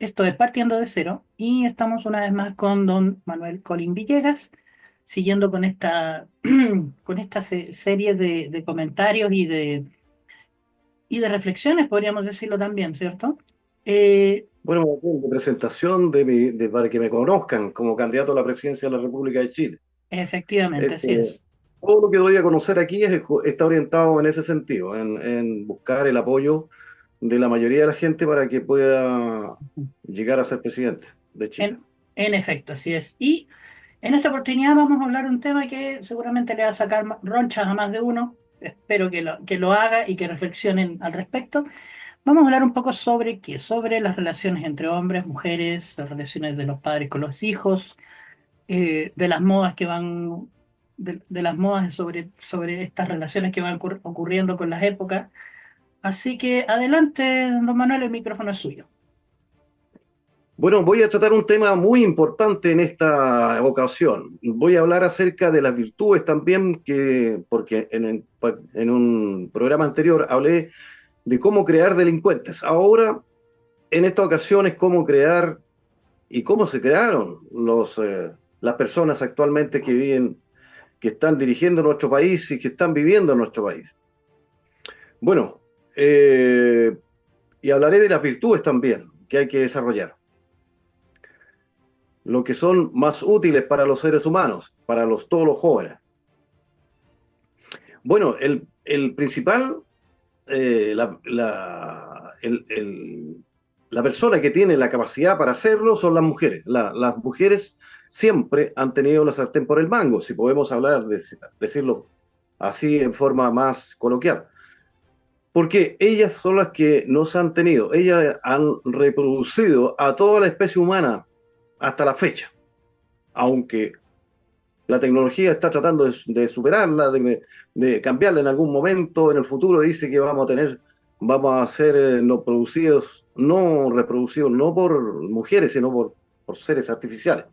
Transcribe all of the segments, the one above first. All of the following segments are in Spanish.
Esto es Partiendo de Cero y estamos una vez más con don Manuel Colín Villegas, siguiendo con con esta serie de comentarios y de reflexiones, podríamos decirlo también, ¿cierto? Eh, Bueno, de presentación para que me conozcan como candidato a la presidencia de la República de Chile. Efectivamente, Este, así es. Todo lo que doy a conocer aquí está orientado en ese sentido, en buscar el apoyo de la mayoría de la gente para que pueda llegar a ser presidente de Chile. En efecto, así es. Y en esta oportunidad vamos a hablar de un tema que seguramente le va a sacar ronchas a más de uno. Espero que lo haga y que reflexionen al respecto. Vamos a hablar un poco sobre qué, sobre las relaciones entre hombres, mujeres, las relaciones de los padres con los hijos, de las modas que van, de las modas sobre estas relaciones que van ocurriendo con las épocas. Así que adelante, don Manuel, el micrófono es suyo. Bueno, voy a tratar un tema muy importante en esta ocasión. Voy a hablar acerca de las virtudes también, porque en un programa anterior hablé de cómo crear delincuentes. Ahora, en esta ocasión, es cómo crear y cómo se crearon las personas actualmente que viven, que están dirigiendo nuestro país y que están viviendo en nuestro país. Bueno, eh, y hablaré de las virtudes también que hay que desarrollar, lo que son más útiles para los seres humanos, para todos los jóvenes. Bueno, el principal, la persona que tiene la capacidad para hacerlo son las mujeres. Las mujeres siempre han tenido la sartén por el mango, si podemos decirlo así en forma más coloquial. Porque ellas son las que nos han tenido, ellas han reproducido a toda la especie humana hasta la fecha, aunque la tecnología está tratando de superarla, de cambiarla en algún momento. En el futuro dice que vamos a ser no producidos, no reproducidos, no por mujeres, sino por seres artificiales.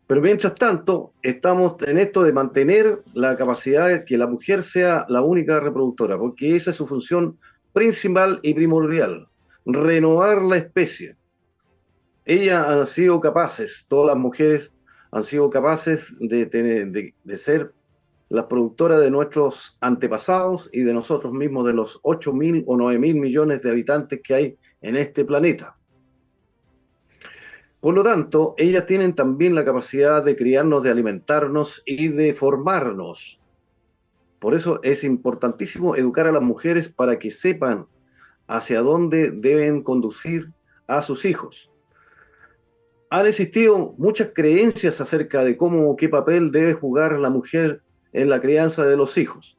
Pero mientras tanto, estamos en esto de mantener la capacidad de que la mujer sea la única reproductora, porque esa es su función principal y primordial, renovar la especie. Ellas han sido capaces, todas las mujeres han sido capaces de ser las productoras de nuestros antepasados y de nosotros mismos, de los 8.000 o 9.000 millones de habitantes que hay en este planeta. Por lo tanto, ellas tienen también la capacidad de criarnos, de alimentarnos y de formarnos. Por eso es importantísimo educar a las mujeres para que sepan hacia dónde deben conducir a sus hijos. Han existido muchas creencias acerca de qué papel debe jugar la mujer en la crianza de los hijos.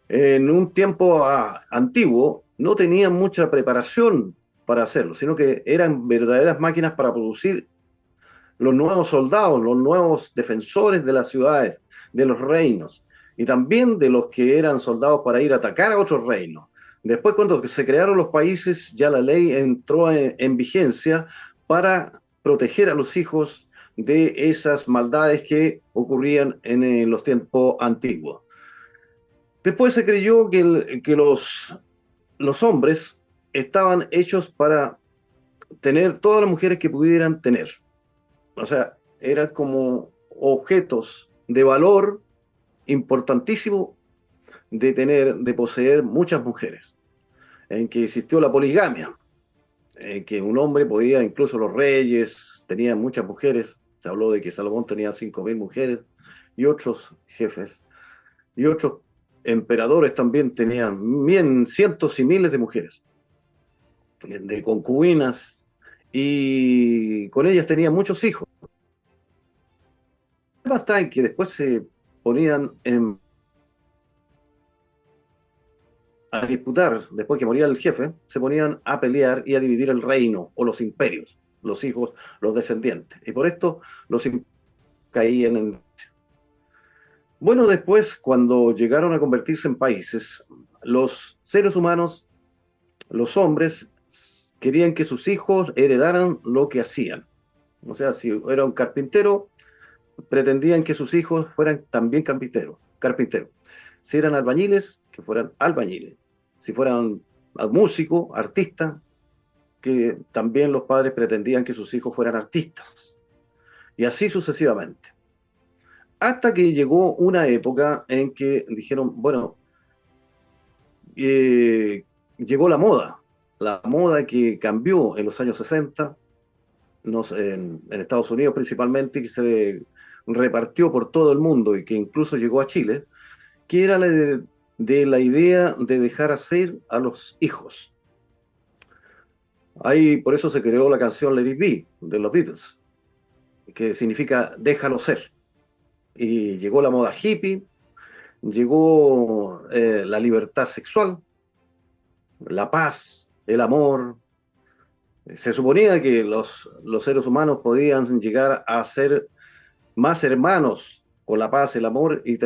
En un tiempo antiguo no tenían mucha preparación para hacerlo, sino que eran verdaderas máquinas para producir los nuevos soldados, los nuevos defensores de las ciudades, de los reinos, y también de los que eran soldados para ir a atacar a otros reinos. Después, cuando se crearon los países, ya la ley entró en vigencia para proteger a los hijos de esas maldades que ocurrían en los tiempos antiguos. Después se creyó que los hombres estaban hechos para tener todas las mujeres que pudieran tener. O sea, eran como objetos de valor importantísimo de poseer muchas mujeres, en que existió la poligamia, en que un hombre podía, incluso los reyes tenían muchas mujeres. Se habló de que Salomón tenía 5.000 mujeres y otros jefes y otros emperadores también tenían cientos y miles de mujeres, de concubinas, y con ellas tenían muchos hijos. El problema está en que después se ponían a disputar, después que moría el jefe, se ponían a pelear y a dividir el reino o los imperios, los hijos, los descendientes. Y por esto los caían en... Bueno, después, cuando llegaron a convertirse en países, los seres humanos, los hombres, querían que sus hijos heredaran lo que hacían. O sea, si era un carpintero, pretendían que sus hijos fueran también carpinteros. Si eran albañiles, que fueran albañiles. Si fueran músicos, artistas, que también los padres pretendían que sus hijos fueran artistas, y así sucesivamente. Hasta que llegó una época en que dijeron, bueno, llegó la moda que cambió en los años 60, no sé, en Estados Unidos principalmente, que se repartió por todo el mundo y que incluso llegó a Chile, que era de la idea de dejar hacer a los hijos. Ahí, por eso se creó la canción Let It Be de los Beatles, que significa déjalo ser. Y llegó la moda hippie, llegó la libertad sexual, la paz, el amor. Se suponía que los seres humanos podían llegar a ser más hermanos con la paz, el amor y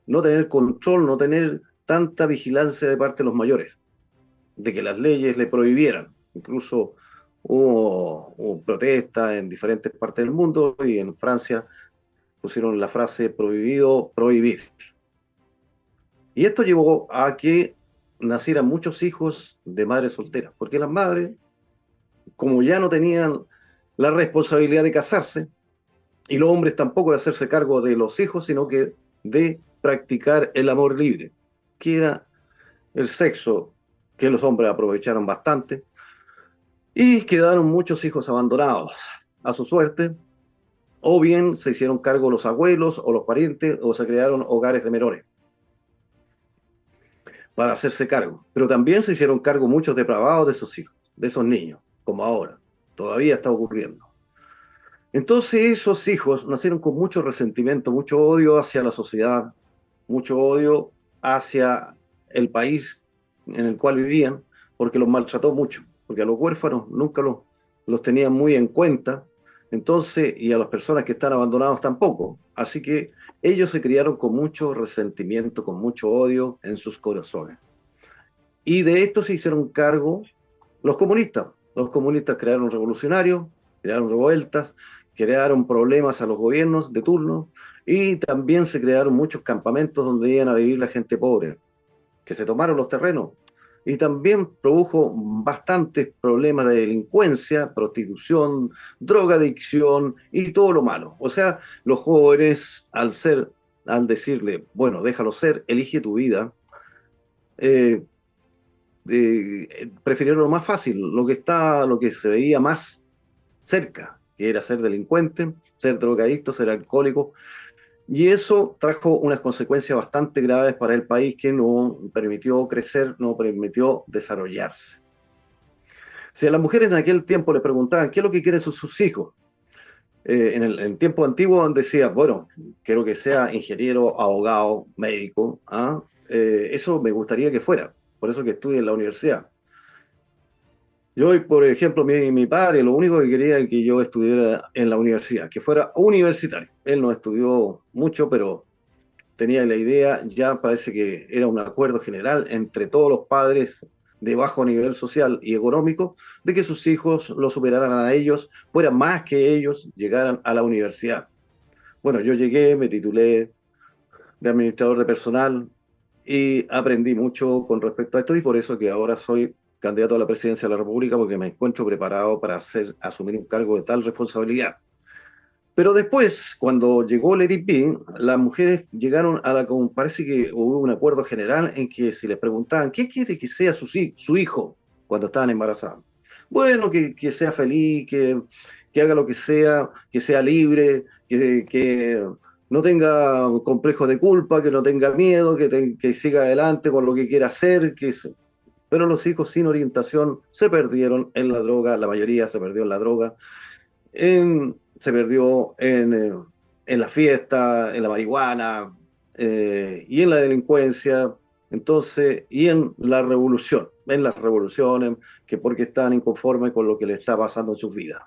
no tener control, no tener tanta vigilancia de parte de los mayores, de que las leyes le prohibieran. Incluso hubo protestas en diferentes partes del mundo y en Francia pusieron la frase prohibido prohibir. Y esto llevó a que nacieran muchos hijos de madres solteras, porque las madres, como ya no tenían la responsabilidad de casarse, y los hombres tampoco de hacerse cargo de los hijos, sino que de practicar el amor libre, que era el sexo que los hombres aprovecharon bastante, y quedaron muchos hijos abandonados a su suerte, o bien se hicieron cargo los abuelos o los parientes, o se crearon hogares de menores para hacerse cargo. Pero también se hicieron cargo muchos depravados de esos hijos, de esos niños, como ahora. Todavía está ocurriendo. Entonces esos hijos nacieron con mucho resentimiento, mucho odio hacia la sociedad, mucho odio hacia el país en el cual vivían, porque los maltrató mucho, porque a los huérfanos nunca los tenían muy en cuenta, entonces, y a las personas que están abandonados tampoco. Así que ellos se criaron con mucho resentimiento, con mucho odio en sus corazones. Y de esto se hicieron cargo los comunistas. Los comunistas crearon revolucionarios, crearon revueltas, crearon problemas a los gobiernos de turno y también se crearon muchos campamentos donde iban a vivir la gente pobre, que se tomaron los terrenos. Y también produjo bastantes problemas de delincuencia, prostitución, drogadicción y todo lo malo. O sea, los jóvenes, al decirle, bueno, déjalo ser, elige tu vida, eh, prefirieron lo más fácil, lo que se veía más cerca, que era ser delincuente, ser drogadicto, ser alcohólico, y eso trajo unas consecuencias bastante graves para el país que no permitió crecer, no permitió desarrollarse. Si a las mujeres en aquel tiempo les preguntaban qué es lo que quieren sus hijos, en el tiempo antiguo decía, bueno, quiero que sea ingeniero, abogado, médico, ¿ah? Eso me gustaría que fuera, por eso que estudie en la universidad. Yo, por ejemplo, mi padre, lo único que quería es que yo estudiara en la universidad, que fuera universitario. Él no estudió mucho, pero tenía la idea, ya parece que era un acuerdo general entre todos los padres de bajo nivel social y económico, de que sus hijos lo superaran a ellos, fueran más que ellos, llegaran a la universidad. Bueno, yo llegué, me titulé de administrador de personal y aprendí mucho con respecto a esto y por eso que ahora soy candidato a la presidencia de la República porque me encuentro preparado para asumir un cargo de tal responsabilidad. Pero después, cuando llegó Let It Be, las mujeres llegaron parece que hubo un acuerdo general en que si les preguntaban, ¿qué quiere que sea su hijo cuando estaban embarazados? Bueno, que sea feliz, que haga lo que sea libre, que no tenga un complejo de culpa, que no tenga miedo, que siga adelante con lo que quiera hacer. Pero los hijos sin orientación se perdieron en la droga, la mayoría se perdió en la droga, se perdió en la fiesta, en la marihuana y en la delincuencia, entonces, y en las revoluciones, que porque estaban inconformes con lo que les está pasando en sus vidas.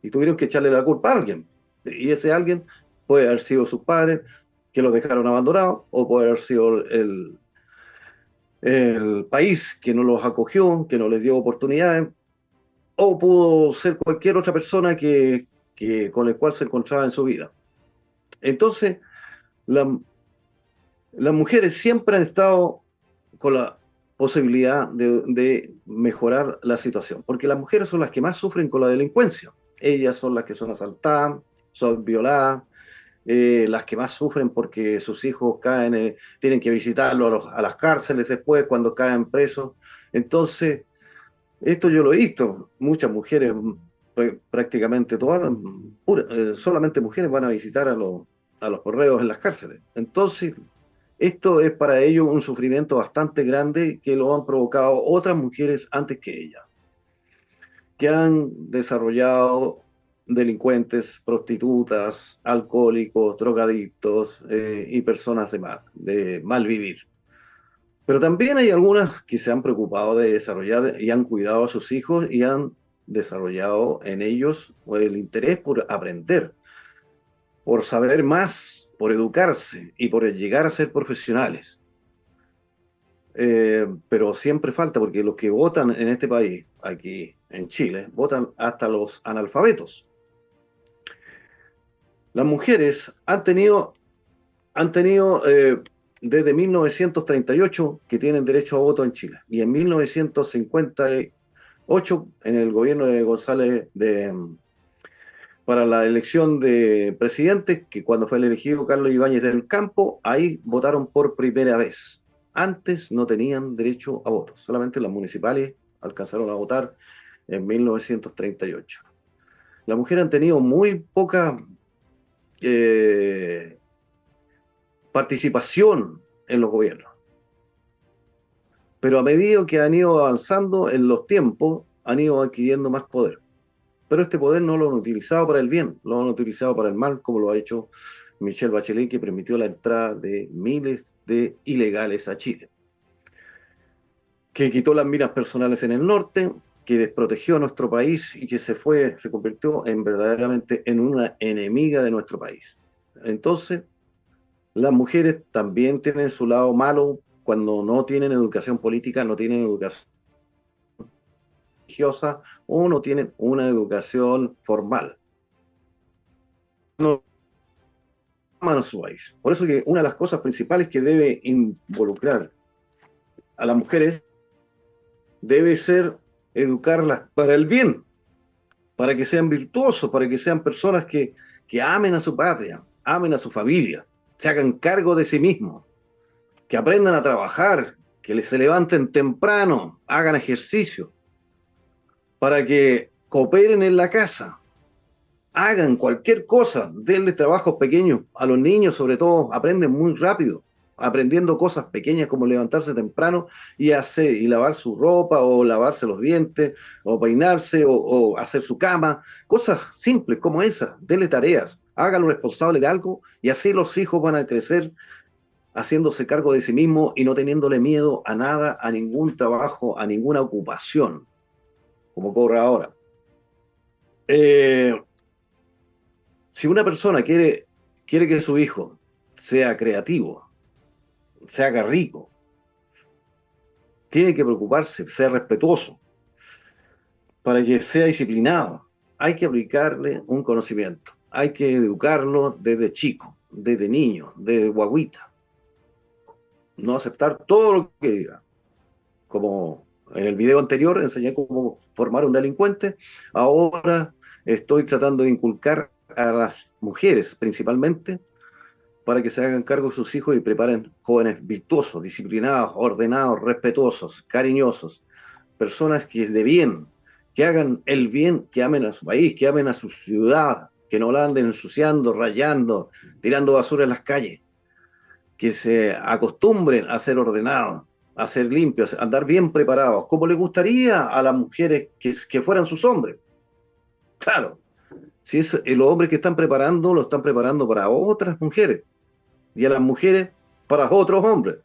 Y tuvieron que echarle la culpa a alguien. Y ese alguien puede haber sido sus padres, que los dejaron abandonados, o puede haber sido el país que no los acogió, que no les dio oportunidades, o pudo ser cualquier otra persona con el cual se encontraba en su vida. Entonces, la, las mujeres siempre han estado con posibilidad de mejorar la situación, porque las mujeres son las que más sufren con la delincuencia. Ellas son las que son asaltadas, son violadas, las que más sufren porque sus hijos caen, tienen que visitarlos a las cárceles después cuando caen presos. Entonces, esto yo lo he visto, muchas mujeres, prácticamente todas, solamente mujeres van a visitar a los correos en las cárceles. Entonces, esto es para ellos un sufrimiento bastante grande que lo han provocado otras mujeres antes que ellas, que han desarrollado delincuentes, prostitutas, alcohólicos, drogadictos y personas de mal vivir. Pero también hay algunas que se han preocupado de desarrollar y han cuidado a sus hijos y han desarrollado en ellos el interés por aprender, por saber más, por educarse y por llegar a ser profesionales. Pero siempre falta, porque los que votan en este país, aquí en Chile, votan hasta los analfabetos. Las mujeres han tenido desde 1938 que tienen derecho a voto en Chile, y en 1958, en el gobierno de González, para la elección de presidente, que cuando fue elegido Carlos Ibáñez del Campo, ahí votaron por primera vez. Antes no tenían derecho a voto, solamente las municipales alcanzaron a votar en 1938. Las mujeres han tenido muy poca eh, participación en los gobiernos, pero a medida que han ido avanzando en los tiempos, han ido adquiriendo más poder. Pero este poder no lo han utilizado para el bien, lo han utilizado para el mal, como lo ha hecho Michelle Bachelet, que permitió la entrada de miles de ilegales a Chile, que quitó las minas personales en el norte, que desprotegió a nuestro país y que se convirtió en verdaderamente en una enemiga de nuestro país. Entonces, las mujeres también tienen su lado malo cuando no tienen educación política, no tienen educación religiosa o no tienen una educación formal. No aman a su país. Por eso que una de las cosas principales que debe involucrar a las mujeres debe ser educarlas para el bien, para que sean virtuosos, para que sean personas que amen a su patria, amen a su familia, se hagan cargo de sí mismos, que aprendan a trabajar, que se levanten temprano, hagan ejercicio, para que cooperen en la casa, hagan cualquier cosa, denle trabajos pequeños. A los niños, sobre todo, aprenden muy rápido, aprendiendo cosas pequeñas como levantarse temprano y lavar su ropa, o lavarse los dientes, o peinarse, o hacer su cama, cosas simples como esas. Denle tareas, háganlo responsable de algo, y así los hijos van a crecer haciéndose cargo de sí mismos y no teniéndole miedo a nada, a ningún trabajo, a ninguna ocupación, como ocurre ahora. Eh, si una persona quiere que su hijo sea creativo, se haga rico, tiene que preocuparse, sea respetuoso, para que sea disciplinado. Hay que aplicarle un conocimiento, hay que educarlo desde chico, desde niño, desde guaguita. No aceptar todo lo que diga. Como en el video anterior enseñé cómo formar un delincuente, ahora estoy tratando de inculcar a las mujeres principalmente para que se hagan cargo de sus hijos y preparen jóvenes virtuosos, disciplinados, ordenados, respetuosos, cariñosos, personas que de bien, que hagan el bien, que amen a su país, que amen a su ciudad, que no la anden ensuciando, rayando, tirando basura en las calles, que se acostumbren a ser ordenados, a ser limpios, a andar bien preparados, como le gustaría a las mujeres que fueran sus hombres. Claro, si es los hombres que están preparando, lo están preparando para otras mujeres, y a las mujeres para otros hombres.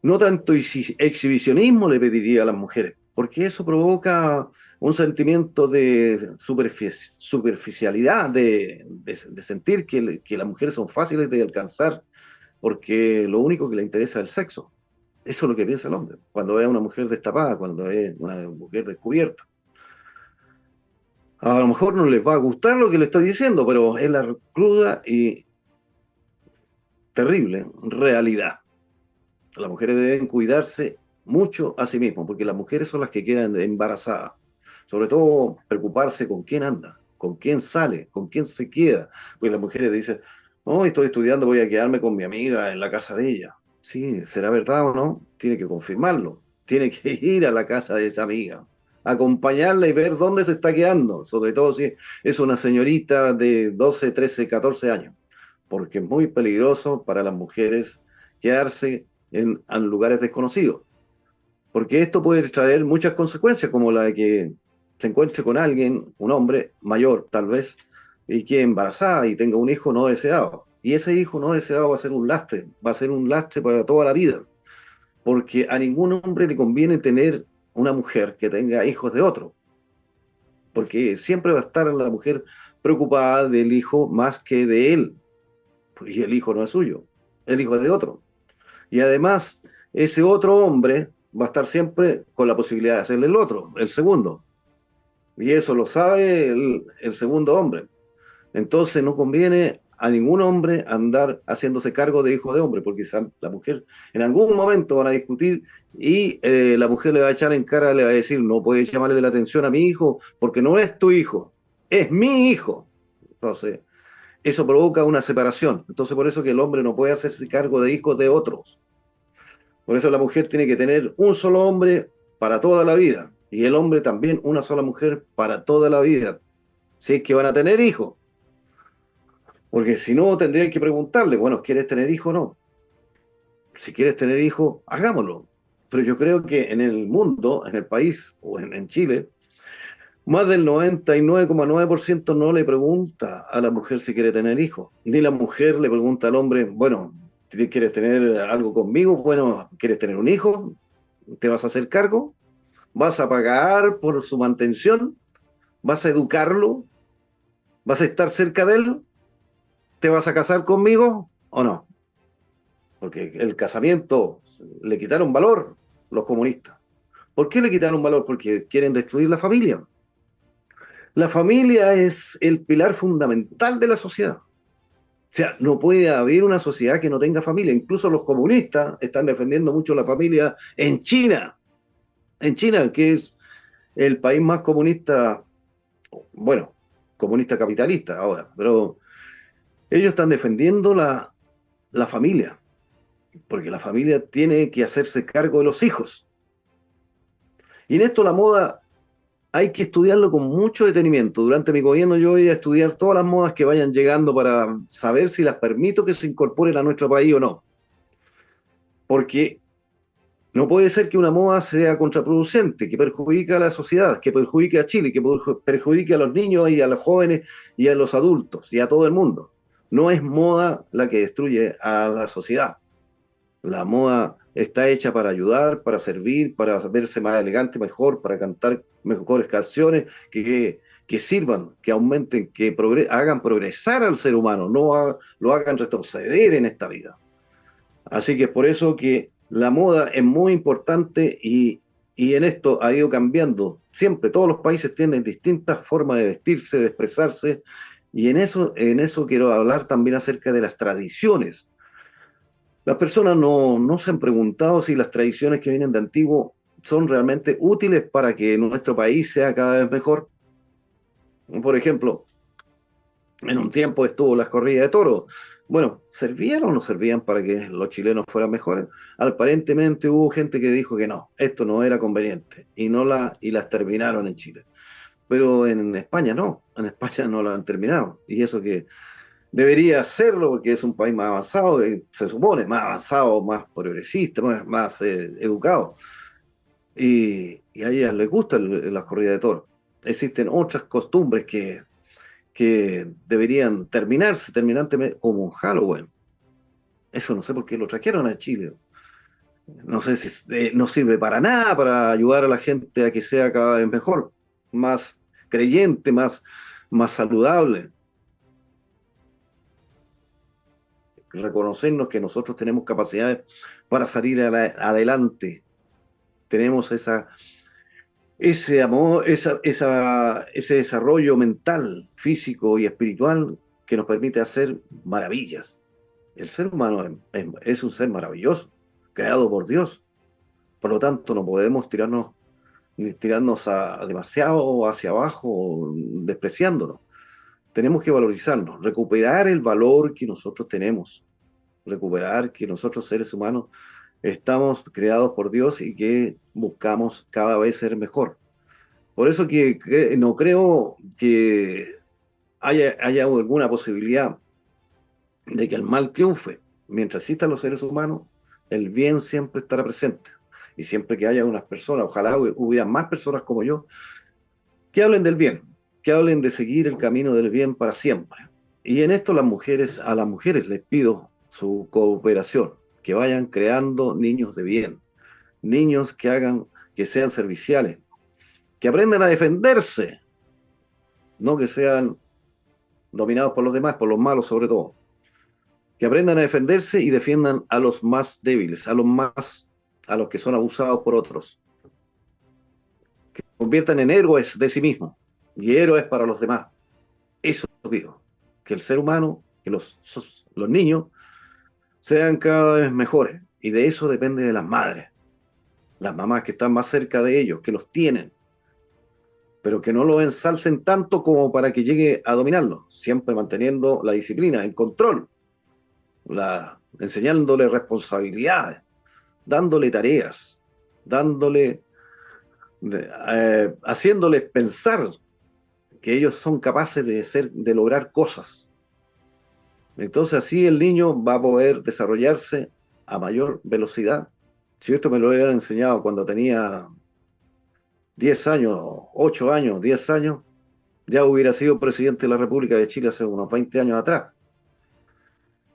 No tanto exhibicionismo le pediría a las mujeres, porque eso provoca un sentimiento de superficialidad, de sentir que las mujeres son fáciles de alcanzar, porque lo único que le interesa es el sexo. Eso es lo que piensa el hombre, cuando ve a una mujer destapada, cuando ve a una mujer descubierta. A lo mejor no les va a gustar lo que le estoy diciendo, pero es la cruda y terrible realidad. Las mujeres deben cuidarse mucho a sí mismo, porque las mujeres son las que quedan embarazadas. Sobre todo preocuparse con quién anda, con quién sale, con quién se queda. Porque las mujeres dicen, no, estoy estudiando, voy a quedarme con mi amiga en la casa de ella. Sí, ¿será verdad o no? Tiene que confirmarlo. Tiene que ir a la casa de esa amiga, acompañarla y ver dónde se está quedando, sobre todo si es una señorita de 12, 13, 14 años, porque es muy peligroso para las mujeres quedarse en lugares desconocidos, porque esto puede traer muchas consecuencias, como la de que se encuentre con alguien, un hombre mayor tal vez, y que embarazada y tenga un hijo no deseado. Y ese hijo no deseado va a ser un lastre para toda la vida, porque a ningún hombre le conviene tener una mujer que tenga hijos de otro, porque siempre va a estar la mujer preocupada del hijo más que de él, y el hijo no es suyo, el hijo es de otro. Y además, ese otro hombre va a estar siempre con la posibilidad de hacerle el otro, el segundo. Y eso lo sabe el segundo hombre. Entonces no conviene a ningún hombre andar haciéndose cargo de hijo de hombre, porque la mujer en algún momento van a discutir y la mujer le va a echar en cara, le va a decir, no puedes llamarle la atención a mi hijo porque no es tu hijo, es mi hijo. Entonces, eso provoca una separación. Entonces, por eso que el hombre no puede hacerse cargo de hijos de otros. Por eso la mujer tiene que tener un solo hombre para toda la vida y el hombre también una sola mujer para toda la vida, si es que van a tener hijos. Porque si no, tendrían que preguntarle, bueno, ¿quieres tener hijos o no? Si quieres tener hijos, hagámoslo. Pero yo creo que en el mundo, en el país o en Chile, más del 99,9% no le pregunta a la mujer si quiere tener hijos. Ni la mujer le pregunta al hombre, bueno, ¿quieres tener algo conmigo? Bueno, ¿quieres tener un hijo? ¿Te vas a hacer cargo? ¿Vas a pagar por su mantención? ¿Vas a educarlo? ¿Vas a estar cerca de él? ¿Te vas a casar conmigo o no? Porque el casamiento le quitaron valor los comunistas. ¿Por qué le quitaron valor? Porque quieren destruir la familia. La familia es el pilar fundamental de la sociedad. O sea, no puede haber una sociedad que no tenga familia. Incluso los comunistas están defendiendo mucho la familia en China, que es el país más comunista, bueno, comunista capitalista ahora, pero ellos están defendiendo la familia, porque la familia tiene que hacerse cargo de los hijos. Y en esto la moda hay que estudiarlo con mucho detenimiento. Durante mi gobierno yo voy a estudiar todas las modas que vayan llegando para saber si las permito que se incorporen a nuestro país o no. Porque no puede ser que una moda sea contraproducente, que perjudique a la sociedad, que perjudique a Chile, que perjudique a los niños y a los jóvenes y a los adultos y a todo el mundo. No es moda la que destruye a la sociedad. La moda está hecha para ayudar, para servir, para verse más elegante, mejor, para cantar mejores canciones que sirvan, que aumenten, hagan progresar al ser humano, no lo hagan retroceder en esta vida. Así que es por eso que la moda es muy importante y en esto ha ido cambiando. Siempre todos los países tienen distintas formas de vestirse, de expresarse, y en eso quiero hablar también acerca de las tradiciones. Las personas no se han preguntado si las tradiciones que vienen de antiguo son realmente útiles para que nuestro país sea cada vez mejor. Por ejemplo, en un tiempo estuvo las corridas de toros. Bueno, ¿servían o no servían para que los chilenos fueran mejores? Aparentemente hubo gente que dijo que no, esto no era conveniente y las terminaron en Chile. Pero en España no, en España no la han terminado. Y eso que debería hacerlo porque es un país más avanzado, se supone, más avanzado, más progresista, más educado. Y a ellas les gustan las corridas de toros. Existen otras costumbres que deberían terminarse terminantemente, como un Halloween. Eso no sé por qué lo trajeron a Chile. No sé si no sirve para nada para ayudar a la gente a que sea cada vez mejor, más creyente, más saludable. Reconocernos que nosotros tenemos capacidades para salir adelante. Tenemos ese amor, ese desarrollo mental, físico y espiritual que nos permite hacer maravillas. El ser humano es un ser maravilloso, creado por Dios. Por lo tanto, no podemos tirarnos demasiado hacia abajo, despreciándonos. Tenemos que valorizarnos, recuperar el valor que nosotros tenemos, recuperar que nosotros seres humanos estamos creados por Dios y que buscamos cada vez ser mejor. Por eso que no creo que haya alguna posibilidad de que el mal triunfe. Mientras existan los seres humanos, el bien siempre estará presente. Y siempre que haya unas personas, ojalá hubiera más personas como yo, que hablen del bien, que hablen de seguir el camino del bien para siempre. Y en esto a las mujeres les pido su cooperación, que vayan creando niños de bien, niños que sean serviciales, que aprendan a defenderse, no que sean dominados por los demás, por los malos sobre todo, que aprendan a defenderse y defiendan a los más débiles, a los que son abusados por otros, que se conviertan en héroes de sí mismos y héroes para los demás. Eso pido, que el ser humano, que los niños sean cada vez mejores, y de eso depende de las madres, las mamás que están más cerca de ellos, que los tienen, pero que no lo ensalcen tanto como para que llegue a dominarlos, siempre manteniendo la disciplina, el control, enseñándole responsabilidades, dándole tareas, dándole, haciéndoles pensar que ellos son capaces de lograr cosas. Entonces así el niño va a poder desarrollarse a mayor velocidad. Si esto me lo hubieran enseñado cuando tenía 10 años, 8 años, 10 años, ya hubiera sido presidente de la República de Chile hace unos 20 años atrás.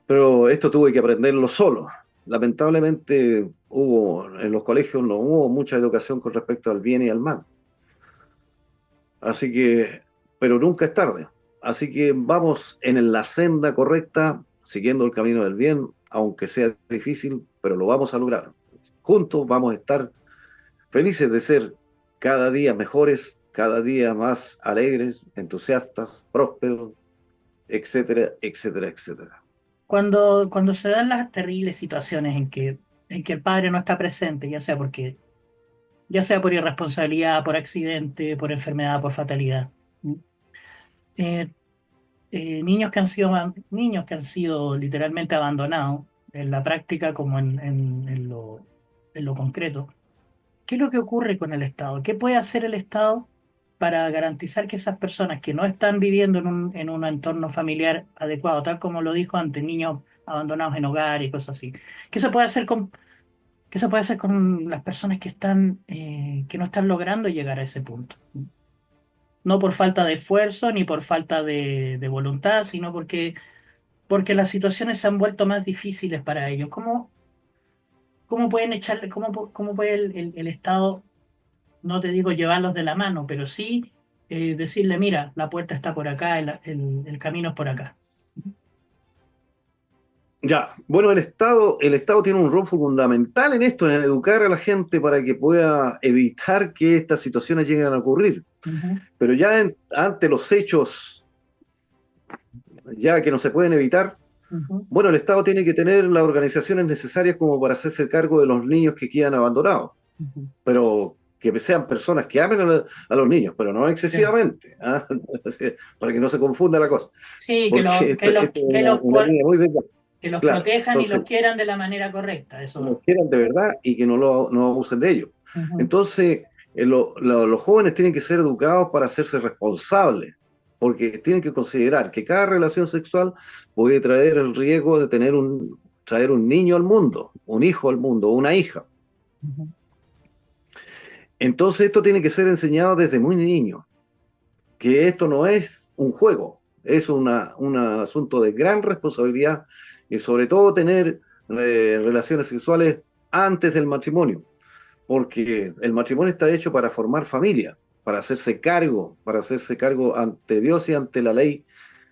Pero esto tuve que aprenderlo solo. Lamentablemente en los colegios no hubo mucha educación con respecto al bien y al mal. Así que, pero nunca es tarde. Así que vamos en la senda correcta, siguiendo el camino del bien, aunque sea difícil, pero lo vamos a lograr. Juntos vamos a estar felices de ser cada día mejores, cada día más alegres, entusiastas, prósperos, etcétera, etcétera, etcétera. Cuando se dan las terribles situaciones en que el padre no está presente, ya sea por irresponsabilidad, por accidente, por enfermedad, por fatalidad. eh, niños que han sido literalmente abandonados en la práctica como en lo concreto. ¿Qué es lo que ocurre con el Estado? ¿Qué puede hacer el Estado para garantizar que esas personas que no están viviendo en un entorno familiar adecuado, tal como lo dijo antes, niños abandonados en hogar y cosas así, qué se puede hacer qué se puede hacer con las personas que no están logrando llegar a ese punto? No por falta de esfuerzo ni por falta de voluntad, sino porque las situaciones se han vuelto más difíciles para ellos. ¿Cómo pueden echarle, cómo puede el Estado, no te digo llevarlos de la mano, pero sí decirle, mira, la puerta está por acá, el camino es por acá? Ya, bueno, el Estado tiene un rol fundamental en esto, en educar a la gente para que pueda evitar que estas situaciones lleguen a ocurrir. Ujú, Pero ya ante los hechos, ya que no se pueden evitar, ujú, bueno, el Estado tiene que tener las organizaciones necesarias como para hacerse cargo de los niños que quedan abandonados, ujú. pero que sean personas que amen a los niños, pero no Sí, excesivamente, ¿ah? Para que no se confunda la cosa, sí, porque esto es una línea muy delgada. que los Claro, protejan y entonces, los quieran de la manera correcta. que los Eso. quieran de verdad y que no abusen de ellos. Ujú, Entonces, los jóvenes tienen que ser educados para hacerse responsables, porque tienen que considerar que cada relación sexual puede traer el riesgo de traer un niño al mundo, un hijo al mundo, una hija. ujú, Entonces, esto tiene que ser enseñado desde muy niño, que esto no es un juego, es un asunto de gran responsabilidad y sobre todo tener relaciones sexuales antes del matrimonio, porque el matrimonio está hecho para formar familia, para hacerse cargo ante Dios y ante la ley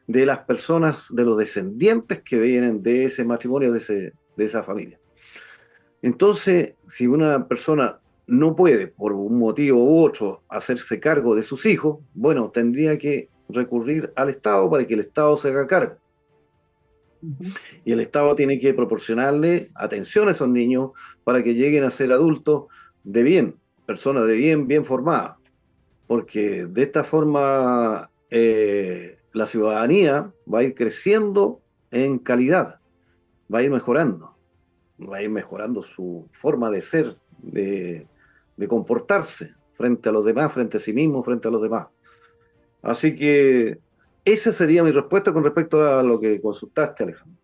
de las personas, de los descendientes que vienen de ese matrimonio, de esa familia. Entonces, si una persona no puede, por un motivo u otro, hacerse cargo de sus hijos, bueno, tendría que recurrir al Estado para que el Estado se haga cargo. ujú. Y el Estado tiene que proporcionarle atención a esos niños para que lleguen a ser adultos de bien, personas de bien, bien formadas, porque de esta forma la ciudadanía va a ir creciendo en calidad, va a ir mejorando, va a ir mejorando su forma de ser, de, de comportarse frente a los demás, frente a sí mismo, frente a los demás. Así que esa sería mi respuesta con respecto a lo que consultaste, Alejandro.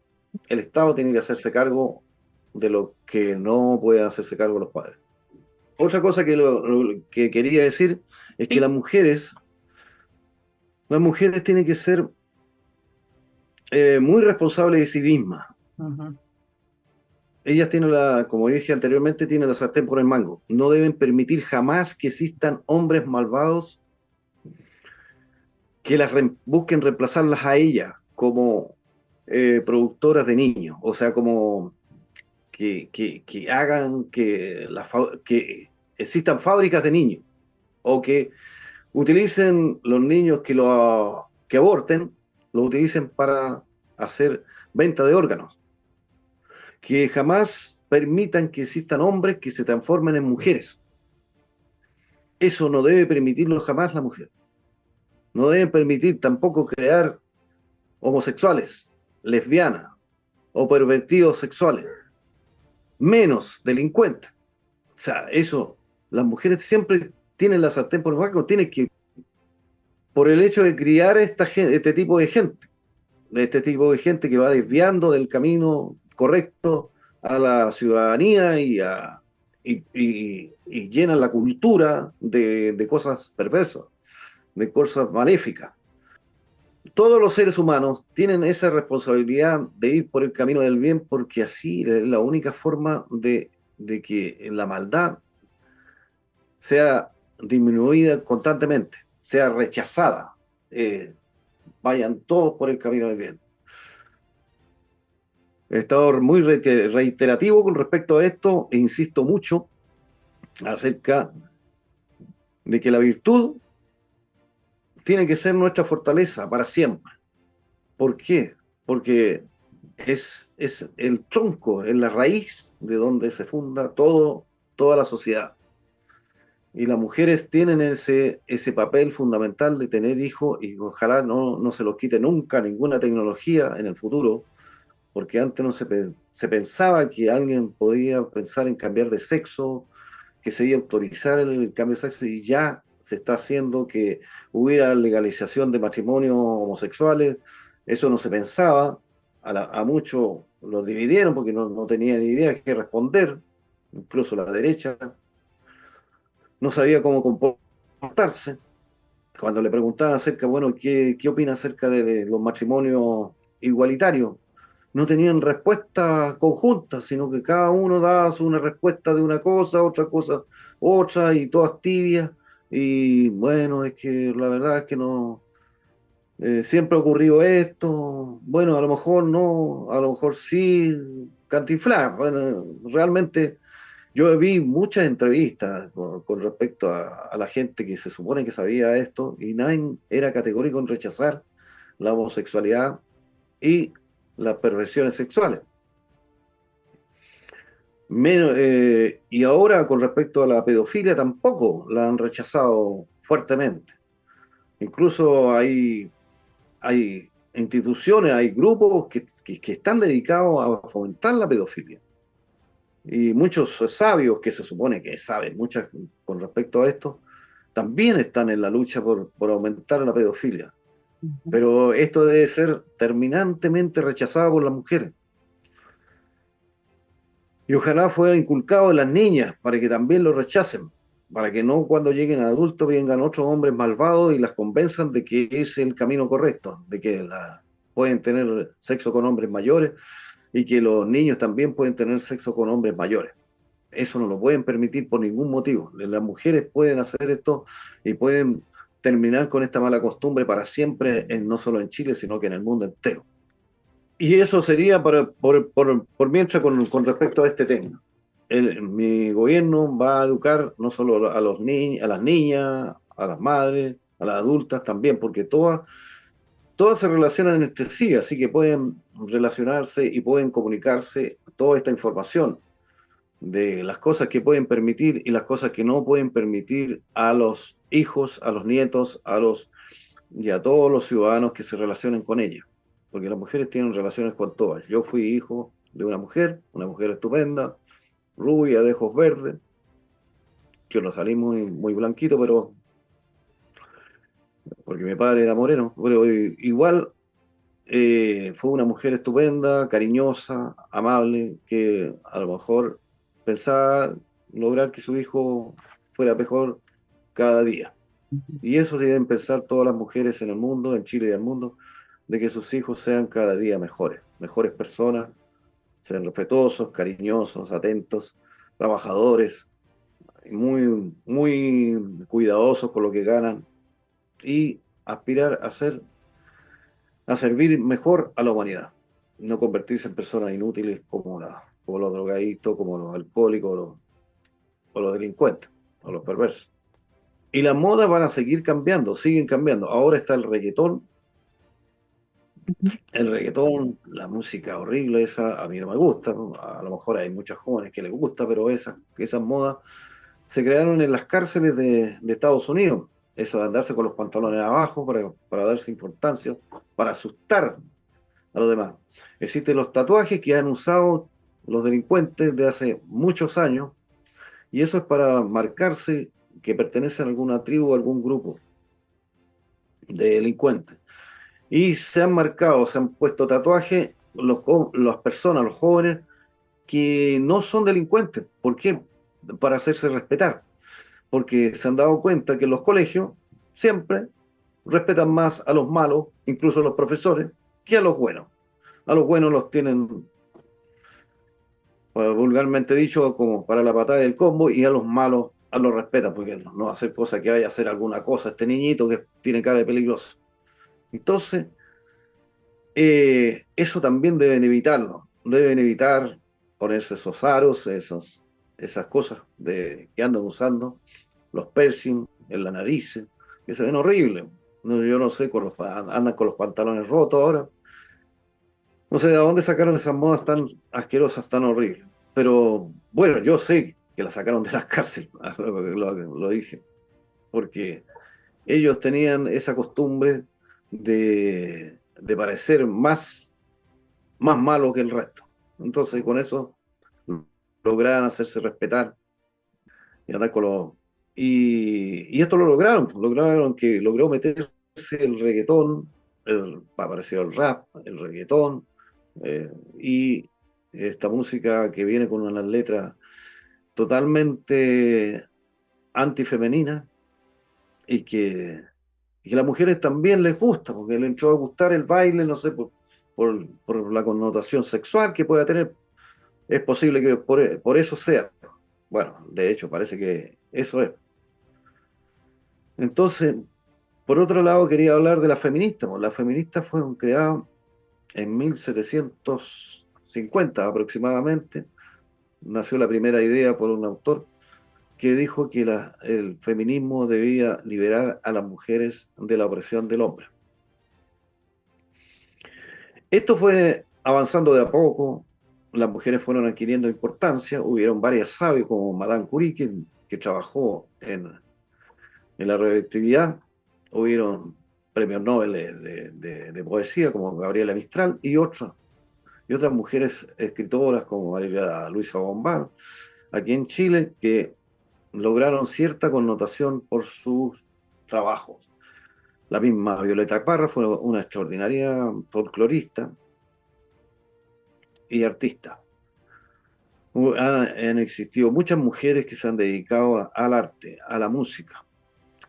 El Estado tiene que hacerse cargo de lo que no pueden hacerse cargo los padres. Otra cosa lo que quería decir es que Sí. las mujeres tienen que ser muy responsables de sí mismas. Ujú. Ellas tienen como dije anteriormente, tienen la sartén por el mango. No deben permitir jamás que existan hombres malvados que busquen reemplazarlas a ellas como productoras de niños, o sea, como que hagan que existan fábricas de niños, o que utilicen los niños que aborten, los utilicen para hacer venta de órganos, que jamás permitan que existan hombres que se transformen en mujeres. Eso no debe permitirlo jamás la mujer. No deben permitir tampoco crear homosexuales, lesbianas o pervertidos sexuales, menos delincuentes. O sea, eso, las mujeres siempre tienen la sartén por el mango, tienen que, por el hecho de criar este tipo de gente que va desviando del camino correcto a la ciudadanía y llenan la cultura de cosas perversas, de cosas maléficas. Todos los seres humanos tienen esa responsabilidad de ir por el camino del bien porque así es la única forma de que la maldad sea disminuida constantemente, sea rechazada, eh, vayan todos por el camino del bien. He estado muy reiterativo con respecto a esto e insisto mucho acerca de que la virtud tiene que ser nuestra fortaleza para siempre. ¿Por qué? Porque es el tronco, es la raíz de donde se funda toda la sociedad. Y las mujeres tienen ese papel fundamental de tener hijos y ojalá no se los quite nunca ninguna tecnología en el futuro, porque antes no se pensaba que alguien podía pensar en cambiar de sexo, que se iba a autorizar el cambio de sexo y ya se está haciendo que hubiera legalización de matrimonios homosexuales. Eso no se pensaba, a muchos los dividieron porque no tenían ni idea de qué responder, incluso la derecha no sabía cómo comportarse. Cuando le preguntaban acerca, bueno, ¿qué opina acerca de los matrimonios igualitarios? No tenían respuesta conjunta, sino que cada uno daba una respuesta de una cosa, otra, y todas tibias. Y bueno, es que la verdad es que no, siempre ha ocurrido esto, bueno, a lo mejor no, a lo mejor sí, Cantinflás. Bueno, realmente yo vi muchas entrevistas con respecto a la gente que se supone que sabía esto y nadie era categórico en rechazar la homosexualidad y las perversiones sexuales. Y ahora con respecto a la pedofilia tampoco la han rechazado fuertemente. Incluso hay instituciones, hay grupos que están dedicados a fomentar la pedofilia. Y muchos sabios que se supone que saben muchas con respecto a esto, también están en la lucha por aumentar la pedofilia. Ujú. Pero esto debe ser terminantemente rechazado por las mujeres. Y ojalá fuera inculcado en las niñas para que también lo rechacen, para que no cuando lleguen adultos vengan otros hombres malvados y las convenzan de que es el camino correcto, de que pueden tener sexo con hombres mayores y que los niños también pueden tener sexo con hombres mayores. Eso no lo pueden permitir por ningún motivo. Las mujeres pueden hacer esto y pueden terminar con esta mala costumbre para siempre, no solo en Chile, sino que en el mundo entero. Y eso sería por mientras con respecto a este tema. Mi gobierno va a educar no solo a los niños, a las niñas, a las madres, a las adultas también, porque todas se relacionan entre sí, así que pueden relacionarse y pueden comunicarse toda esta información. de las cosas que pueden permitir y las cosas que no pueden permitir a los hijos, a los nietos, y a todos los ciudadanos que se relacionen con ella. Porque las mujeres tienen relaciones con todas. Yo fui hijo de una mujer estupenda, rubia, de ojos verdes, que no salí muy blanquito, pero porque mi padre era moreno, pero igual fue una mujer estupenda, cariñosa, amable, que a lo mejor pensaba lograr que su hijo fuera mejor cada día. Y eso se deben pensar todas las mujeres en el mundo, en Chile y en el mundo, de que sus hijos sean cada día mejores, mejores personas, sean respetuosos, cariñosos, atentos, trabajadores, muy cuidadosos con lo que ganan y aspirar a servir mejor a la humanidad, no convertirse en personas inútiles como los drogadictos, como los alcohólicos o los delincuentes o los perversos. Y las modas van a seguir cambiando, siguen cambiando. Ahora está el reggaetón, la música horrible esa, a mí no me gusta, ¿no? A lo mejor hay muchos jóvenes que les gusta, pero esas modas se crearon en las cárceles de Estados Unidos. Eso de andarse con los pantalones abajo para darse importancia, para asustar a los demás. Existen los tatuajes que han usado los delincuentes de hace muchos años, y eso es para marcarse que pertenecen a alguna tribu o algún grupo de delincuentes. Y se han marcado, se han puesto tatuajes las personas, los jóvenes, que no son delincuentes. ¿Por qué? Para hacerse respetar. Porque se han dado cuenta que en los colegios siempre respetan más a los malos, incluso a los profesores, que a los buenos. A los buenos los tienen, vulgarmente dicho, como para la patada del combo, y a los malos a los respetan, porque no va a hacer cosa que vaya a hacer alguna cosa este niñito que tiene cara de peligroso. Entonces, eso también deben evitarlo. Deben evitar ponerse esos aros, esas cosas que andan usando, los piercing en la nariz, que se ven horribles. No, yo no sé, andan con los pantalones rotos ahora. No sé de dónde sacaron esas modas tan asquerosas, tan horribles. Pero bueno, yo sé que las sacaron de las cárceles, lo dije, porque ellos tenían esa costumbre de parecer más malo que el resto. Entonces, con eso lograron hacerse respetar y andar con los. Y esto lo lograron que logró meterse el reggaetón, apareció el rap, el reggaetón, y esta música que viene con unas letras totalmente antifemeninas y que a las mujeres también les gusta, porque les entró a gustar el baile, no sé, por la connotación sexual que pueda tener. Es posible que por eso sea. Bueno, de hecho, parece que eso es. Entonces, por otro lado, quería hablar de las feministas. Pues, las feministas fueron creadas en 1750 aproximadamente. Nació la primera idea por un autor que dijo que el feminismo debía liberar a las mujeres de la opresión del hombre. Esto fue avanzando de a poco, las mujeres fueron adquiriendo importancia, hubieron varias sabias como Madame Curie, que trabajó en la radioactividad, hubieron premios Nobel de poesía como Gabriela Mistral y otras mujeres escritoras como María Luisa Bombal, aquí en Chile, que lograron cierta connotación por sus trabajos. La misma Violeta Parra fue una extraordinaria folclorista y artista. Han existido muchas mujeres que se han dedicado al arte, a la música.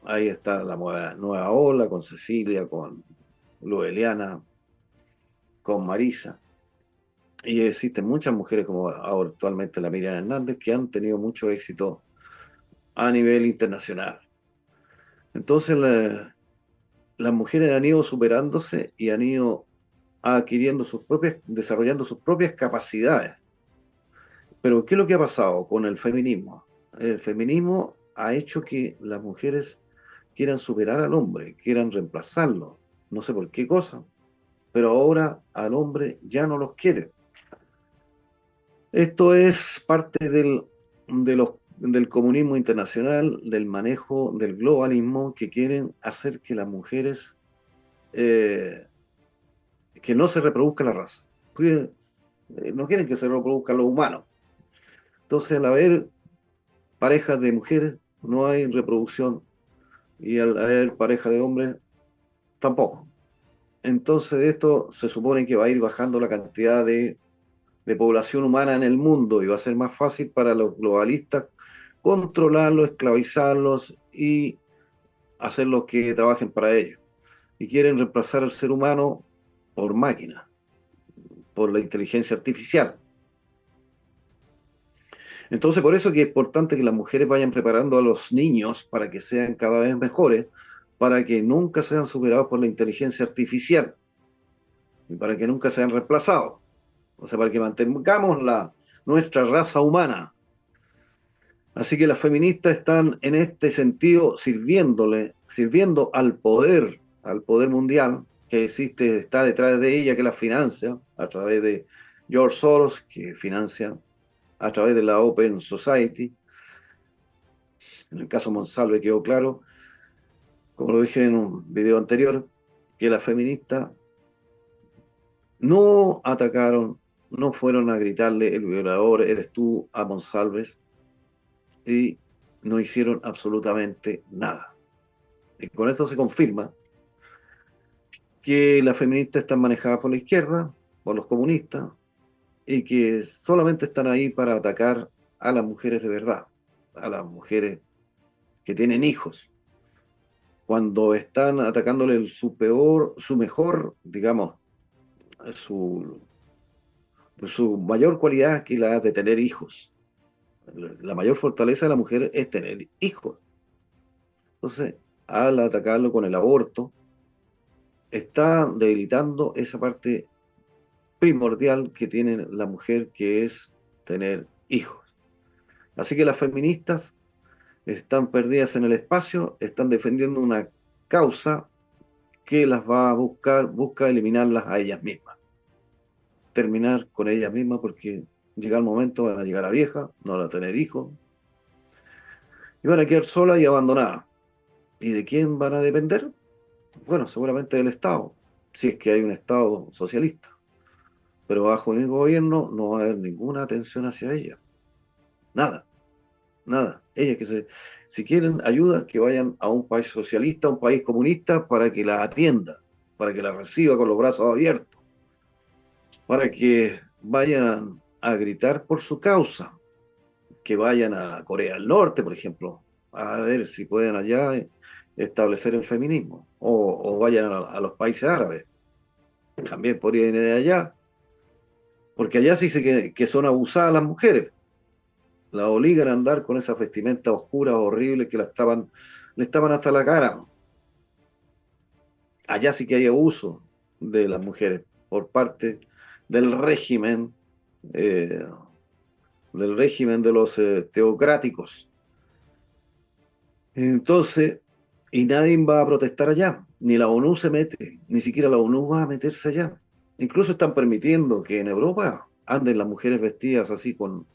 Ahí está la nueva ola con Cecilia, con Lueliana, con Marisa. Y existen muchas mujeres como actualmente la Miriam Hernández que han tenido mucho éxito a nivel internacional. Entonces las mujeres han ido superándose y han ido desarrollando sus propias capacidades. Pero ¿qué es lo que ha pasado con el feminismo? El feminismo ha hecho que las mujeres quieran superar al hombre, quieran reemplazarlo, no sé por qué cosa, pero ahora al hombre ya no los quiere. Esto es parte del comunismo internacional, del manejo del globalismo que quieren hacer que las mujeres, eh, que no se reproduzca la raza. Porque, no quieren que se reproduzcan los humanos. Entonces, al haber parejas de mujeres, no hay reproducción y al haber pareja de hombres, tampoco. Entonces, de esto se supone que va a ir bajando la cantidad de población humana en el mundo y va a ser más fácil para los globalistas controlarlos, esclavizarlos y hacerlos que trabajen para ellos. Y quieren reemplazar al ser humano por máquina, por la inteligencia artificial. Entonces, por eso que es importante que las mujeres vayan preparando a los niños para que sean cada vez mejores, para que nunca sean superados por la inteligencia artificial y para que nunca sean reemplazados. O sea, para que mantengamos nuestra raza humana. Así que las feministas están en este sentido sirviendo al poder mundial que existe, está detrás de ella, que la financia a través de George Soros, que financia a través de la Open Society. En el caso Monsalve quedó claro, como lo dije en un video anterior, que las feministas no atacaron, no fueron a gritarle el violador eres tú a Monsalves y no hicieron absolutamente nada. Y con esto se confirma que las feministas están manejadas por la izquierda, por los comunistas, y que solamente están ahí para atacar a las mujeres de verdad, a las mujeres que tienen hijos, cuando están atacándole su mejor, digamos, su, su mayor cualidad, que la de tener hijos. La mayor fortaleza de la mujer es tener hijos. Entonces, al atacarlo con el aborto, está debilitando esa parte primordial que tiene la mujer, que es tener hijos. Así que las feministas están perdidas en el espacio, están defendiendo una causa que las va a busca eliminarlas a ellas mismas, terminar con ellas mismas porque llega el momento, van a llegar a vieja, no van a tener hijos y van a quedar solas y abandonadas. ¿Y de quién van a depender? Bueno, seguramente del Estado, si es que hay un Estado socialista, pero bajo mi gobierno no va a haber ninguna atención hacia ellas, nada. Nada. Ellas si quieren ayuda, que vayan a un país socialista, a un país comunista, para que la atienda, para que la reciba con los brazos abiertos, para que vayan a gritar por su causa, que vayan a Corea del Norte, por ejemplo, a ver si pueden allá establecer el feminismo, o vayan a los países árabes, también podrían ir allá, porque allá sí se que son abusadas las mujeres, la obligan a andar con esa vestimenta oscura, horrible, que le estaban hasta la cara. Allá sí que hay abuso de las mujeres por parte del régimen, eh, del régimen de los teocráticos. Entonces, y nadie va a protestar allá, ni la ONU se mete, ni siquiera la ONU va a meterse allá. Incluso están permitiendo que en Europa anden las mujeres vestidas así con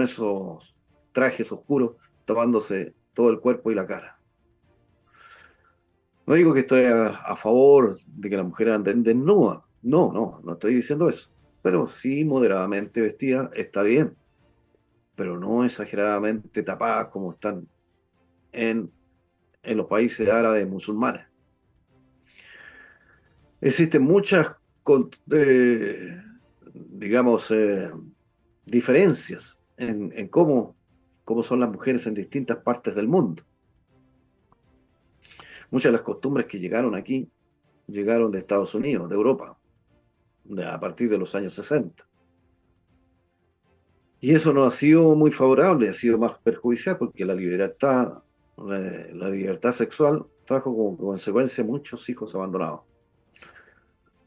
esos trajes oscuros, tapándose todo el cuerpo y la cara. No digo que estoy a favor de que las mujeres anden desnudas. No, no, no estoy diciendo eso. Pero sí moderadamente vestidas está bien. Pero no exageradamente tapadas como están en, en los países árabes musulmanes. Existen muchas, digamos, diferencias en cómo son las mujeres en distintas partes del mundo. Muchas de las costumbres que llegaron aquí llegaron de Estados Unidos, de Europa, a partir de los años 60. Y eso no ha sido muy favorable, ha sido más perjudicial porque la libertad sexual trajo como consecuencia muchos hijos abandonados,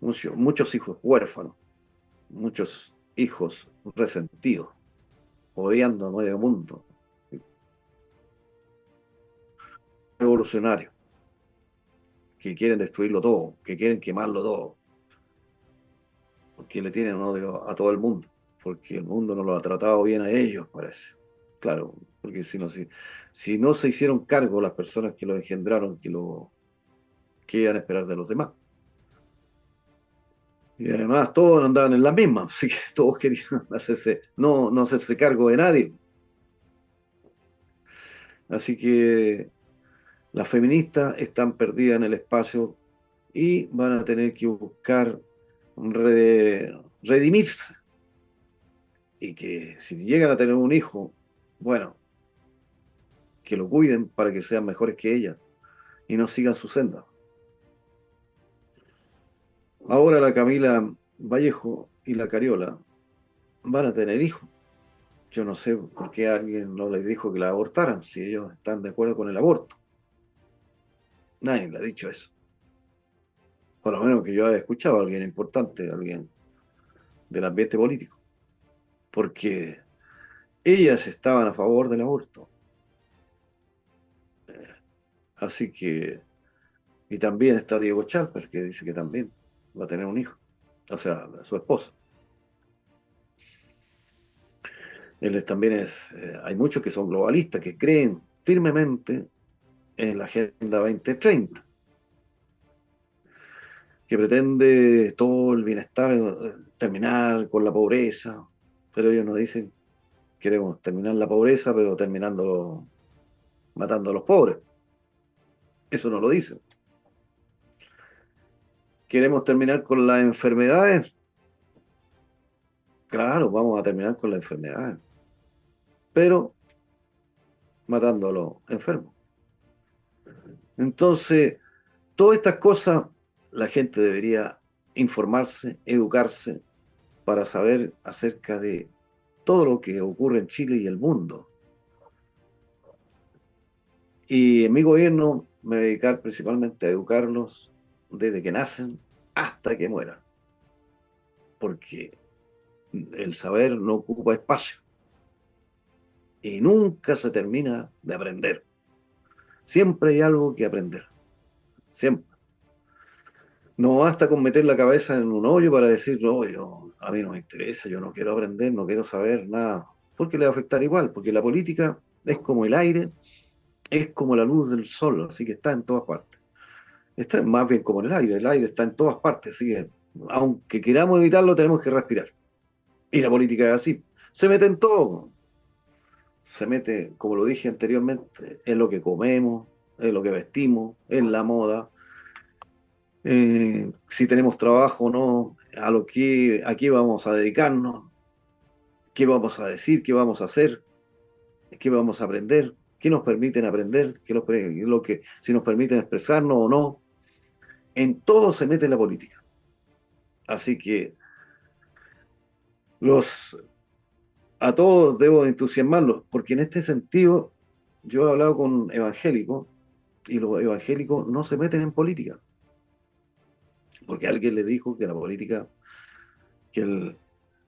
muchos hijos huérfanos, muchos hijos resentidos, odiando a medio mundo, revolucionarios, que quieren destruirlo todo, que quieren quemarlo todo, porque le tienen odio a todo el mundo. porque el mundo no lo ha tratado bien a ellos, parece. Claro, porque si no se hicieron cargo las personas que lo engendraron, que iban a esperar de los demás. Y además todos andaban en la misma, así que todos querían no hacerse cargo de nadie. Así que las feministas están perdidas en el espacio y van a tener que buscar redimirse. Y que si llegan a tener un hijo, bueno, que lo cuiden para que sean mejores que ella y no sigan su senda. Ahora la Camila Vallejo y la Cariola van a tener hijos. Yo no sé por qué alguien no les dijo que la abortaran, si ellos están de acuerdo con el aborto. Nadie le ha dicho eso. Por lo menos que yo haya escuchado a alguien importante, alguien del ambiente político. Porque ellas estaban a favor del aborto. Así que, y también está Diego Chalper, que dice que también va a tener un hijo. O sea, su esposa. También hay muchos que son globalistas, que creen firmemente en la Agenda 2030, que pretende todo el bienestar, terminar con la pobreza, pero ellos nos dicen, queremos terminar la pobreza, pero terminando matando a los pobres. Eso no lo dicen. Queremos terminar con las enfermedades. Claro, vamos a terminar con las enfermedades, pero matando a los enfermos. Entonces, todas estas cosas la gente debería informarse, educarse para saber acerca de todo lo que ocurre en Chile y el mundo. Y en mi gobierno me voy a dedicar principalmente a educarlos desde que nacen hasta que mueran, porque el saber no ocupa espacio y nunca se termina de aprender. Siempre hay algo que aprender, siempre. No basta con meter la cabeza en un hoyo para decir, no, a mí no me interesa, yo no quiero aprender, no quiero saber nada, porque le va a afectar igual, porque la política es como el aire, es como la luz del sol, así que está en todas partes. Está más bien como el aire está en todas partes, así que aunque queramos evitarlo, tenemos que respirar. Y la política es así, se mete en todo, se mete, como lo dije anteriormente, en lo que comemos, en lo que vestimos, en la moda, si tenemos trabajo o no, a qué vamos a dedicarnos, qué vamos a decir, qué vamos a hacer, qué vamos a aprender, qué nos permiten aprender, si nos permiten expresarnos o no. En todo se mete la política. Así que los, a todos debo entusiasmarlos, porque en este sentido yo he hablado con evangélicos y los evangélicos no se meten en política, porque alguien les dijo que la política, que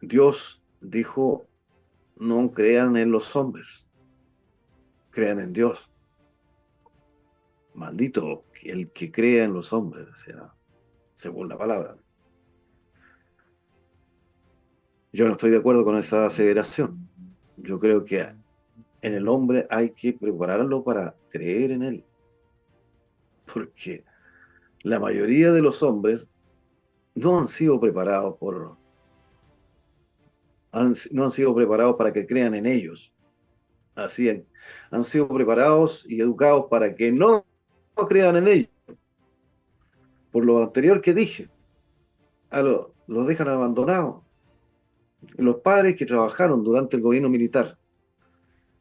Dios dijo, no crean en los hombres, crean en Dios. Maldito el que crea en los hombres, o sea, según la palabra. Yo no estoy de acuerdo con esa aseveración. Yo creo que en el hombre hay que prepararlo para creer en él, porque la mayoría de los hombres no han sido preparados no han sido preparados para que crean en ellos. Así han sido preparados y educados para que no crean en ellos. Por lo anterior que dije, los dejan abandonados. Los padres que trabajaron durante el gobierno militar,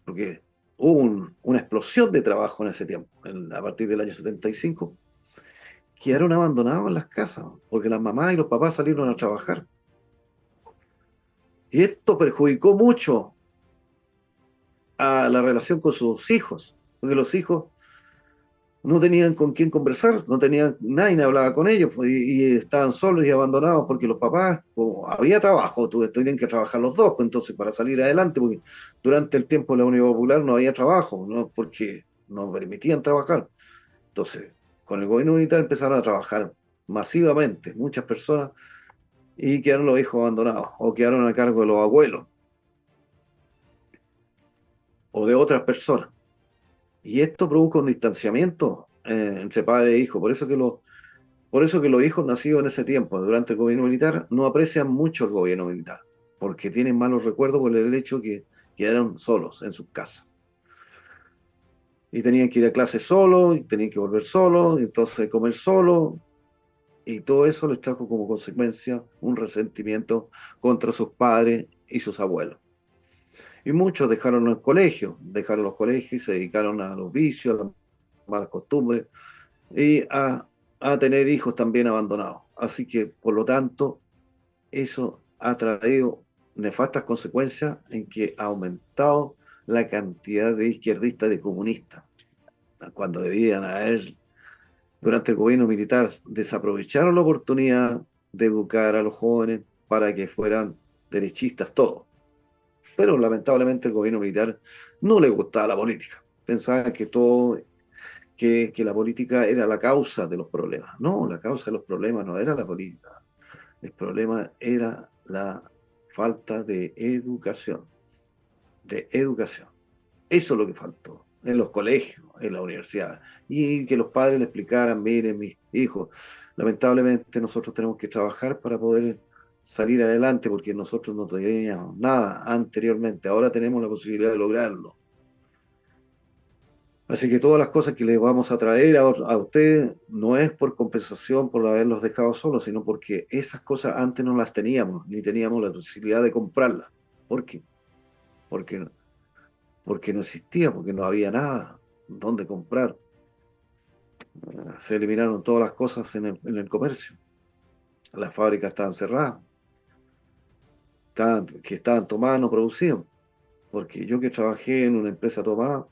porque hubo una explosión de trabajo en ese tiempo, a partir del año 75, quedaron abandonados en las casas, porque las mamás y los papás salieron a trabajar. Y esto perjudicó mucho a la relación con sus hijos, porque los hijos no tenían con quién conversar, no tenían, nadie hablaba con ellos, pues, y estaban solos y abandonados porque los papás, como había trabajo, tenían que trabajar los dos, pues, entonces para salir adelante, porque durante el tiempo de la Unión Popular no había trabajo, ¿no? Porque no permitían trabajar. Entonces, con el gobierno militar empezaron a trabajar masivamente, muchas personas, y quedaron los hijos abandonados o quedaron a cargo de los abuelos o de otras personas. Y esto provoca un distanciamiento entre padre e hijo. Por eso que los hijos nacidos en ese tiempo, durante el gobierno militar, no aprecian mucho el gobierno militar, porque tienen malos recuerdos por el hecho que quedaron solos en sus casas. Y tenían que ir a clase solos, y tenían que volver solos, y entonces comer solos, y todo eso les trajo como consecuencia un resentimiento contra sus padres y sus abuelos. Y muchos dejaron los colegios y se dedicaron a los vicios, a las malas costumbres y a tener hijos también abandonados. Así que, por lo tanto, eso ha traído nefastas consecuencias en que ha aumentado la cantidad de izquierdistas y de comunistas, cuando debían haber, durante el gobierno militar, desaprovecharon la oportunidad de educar a los jóvenes para que fueran derechistas todos. Pero lamentablemente el gobierno militar no le gustaba la política. Pensaban que que la política era la causa de los problemas. No, la causa de los problemas no era la política. El problema era la falta de educación, de educación. Eso es lo que faltó en los colegios, en la universidad. Y que los padres le explicaran, miren, mis hijos, lamentablemente nosotros tenemos que trabajar para poder salir adelante porque nosotros no teníamos nada anteriormente. Ahora tenemos la posibilidad de lograrlo. Así que todas las cosas que les vamos a traer a ustedes no es por compensación por haberlos dejado solos, sino porque esas cosas antes no las teníamos, ni teníamos la posibilidad de comprarlas. ¿Por qué? Porque, porque no existía, porque no había nada donde comprar. Se eliminaron todas las cosas en el comercio. Las fábricas estaban cerradas, que estaban tomadas, no producían. Porque yo que trabajé en una empresa tomada,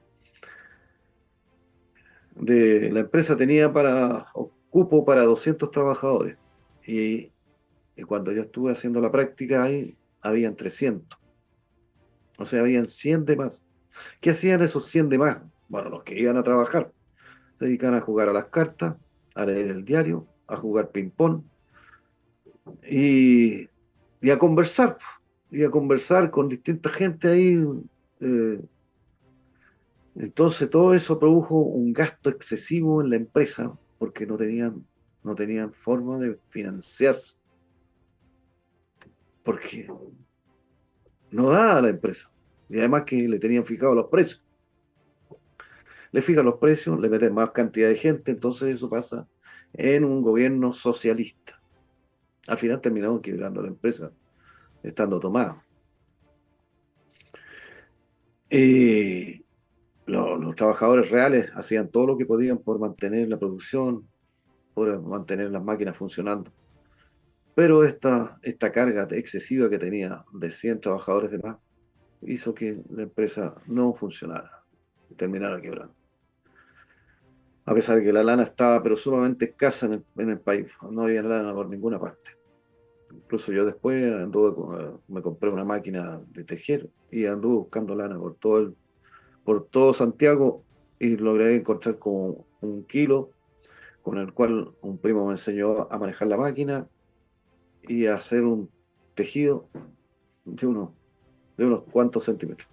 la empresa tenía cupo para 200 trabajadores. Y Y cuando yo estuve haciendo la práctica ahí, habían 300. O sea, habían 100 de más. ¿Qué hacían esos 100 de más? Bueno, los que iban a trabajar. Se dedicaban a jugar a las cartas, a leer el diario, a jugar ping-pong y, y a conversar. Y a conversar con distinta gente ahí. eh, entonces, todo eso produjo un gasto excesivo en la empresa porque no tenían forma de financiarse. Porque no daba la empresa. Y además que le tenían fijados los precios. Le fijan los precios, le meten más cantidad de gente, entonces eso pasa en un gobierno socialista. Al final terminamos quebrando la empresa, estando tomada. Y los trabajadores reales hacían todo lo que podían por mantener la producción, por mantener las máquinas funcionando. Pero esta carga excesiva que tenía de 100 trabajadores de más hizo que la empresa no funcionara y terminara quebrando. A pesar de que la lana estaba pero sumamente escasa en el país, no había lana por ninguna parte. Incluso yo después me compré una máquina de tejer y anduve buscando lana por todo Santiago y logré encontrar como 1 kilo con el cual un primo me enseñó a manejar la máquina y a hacer un tejido de unos, de unos cuantos centímetros.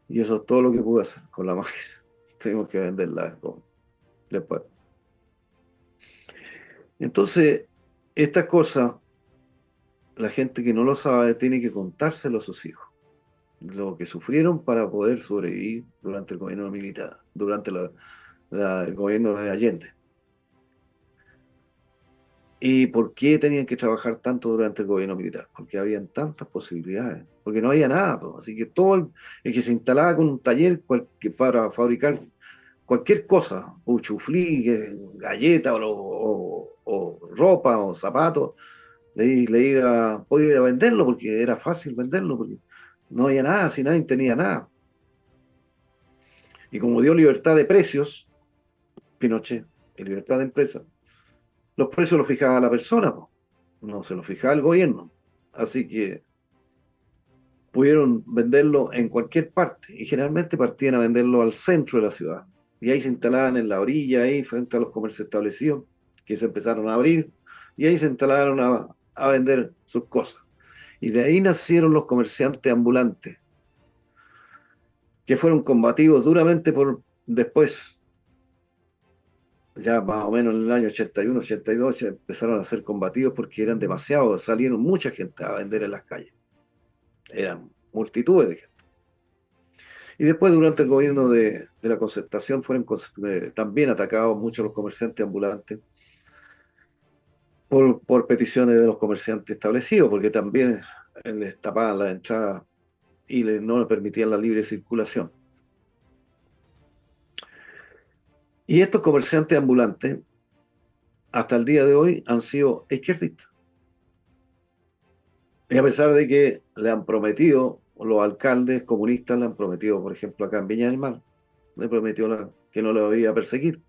Y eso es todo lo que pude hacer con la máquina. Tenemos que venderla después. Entonces, esta cosa, la gente que no lo sabe tiene que contárselo a sus hijos. Lo que sufrieron para poder sobrevivir durante el gobierno militar, durante el gobierno de Allende. ¿Y por qué tenían que trabajar tanto durante el gobierno militar? Porque habían tantas posibilidades, porque no había nada, pues. Así que todo el que se instalaba con un taller para fabricar cualquier cosa, un chuflí, galleta o ropa o zapatos, podía ir a venderlo porque era fácil venderlo, porque no había nada, si nadie tenía nada. Y como dio libertad de precios, Pinochet, y libertad de empresa, los precios los fijaba la persona, po, no se los fijaba el gobierno. Así que pudieron venderlo en cualquier parte y generalmente partían a venderlo al centro de la ciudad. Y ahí se instalaban en la orilla, ahí frente a los comercios establecidos, que se empezaron a abrir, y ahí se instalaron a vender sus cosas. Y de ahí nacieron los comerciantes ambulantes, que fueron combatidos duramente por después, ya más o menos en el año 81, 82, ya empezaron a ser combatidos porque eran demasiados, salieron mucha gente a vender en las calles, eran multitudes de gente. Y después, durante el gobierno de la Concertación, fueron también atacados muchos los comerciantes ambulantes por peticiones de los comerciantes establecidos, porque también les tapaban la entrada y no les permitían la libre circulación. Y estos comerciantes ambulantes, hasta el día de hoy, han sido izquierdistas. Y a pesar de que le han prometido, los alcaldes comunistas le han prometido, por ejemplo, acá en Viña del Mar, le prometió que no lo iba a perseguir.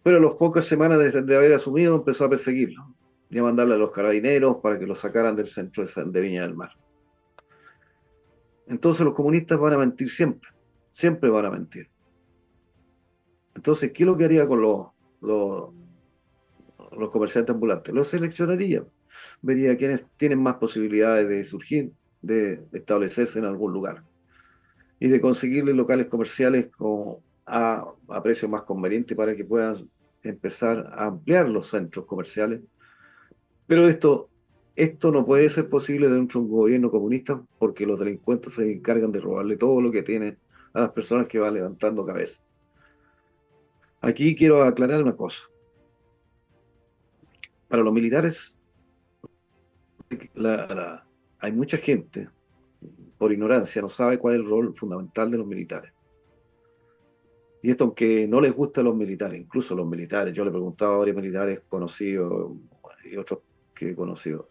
Pero a las pocas semanas de haber asumido, empezó a perseguirlo y a mandarle a los carabineros para que lo sacaran del centro de Viña del Mar. Entonces los comunistas van a mentir siempre, siempre van a mentir. Entonces, ¿qué es lo que haría con los, los comerciantes ambulantes? Los seleccionaría, vería quiénes tienen más posibilidades de surgir, de establecerse en algún lugar y de conseguirles locales comerciales a precios más convenientes para que puedan empezar a ampliar los centros comerciales. Pero esto no puede ser posible dentro de un gobierno comunista porque los delincuentes se encargan de robarle todo lo que tienen a las personas que van levantando cabeza. Aquí quiero aclarar una cosa. Para los militares, hay mucha gente, por ignorancia, no sabe cuál es el rol fundamental de los militares. Y esto, aunque no les gusta a los militares, incluso los militares, yo le he preguntado a varios militares conocidos y otros que he conocido,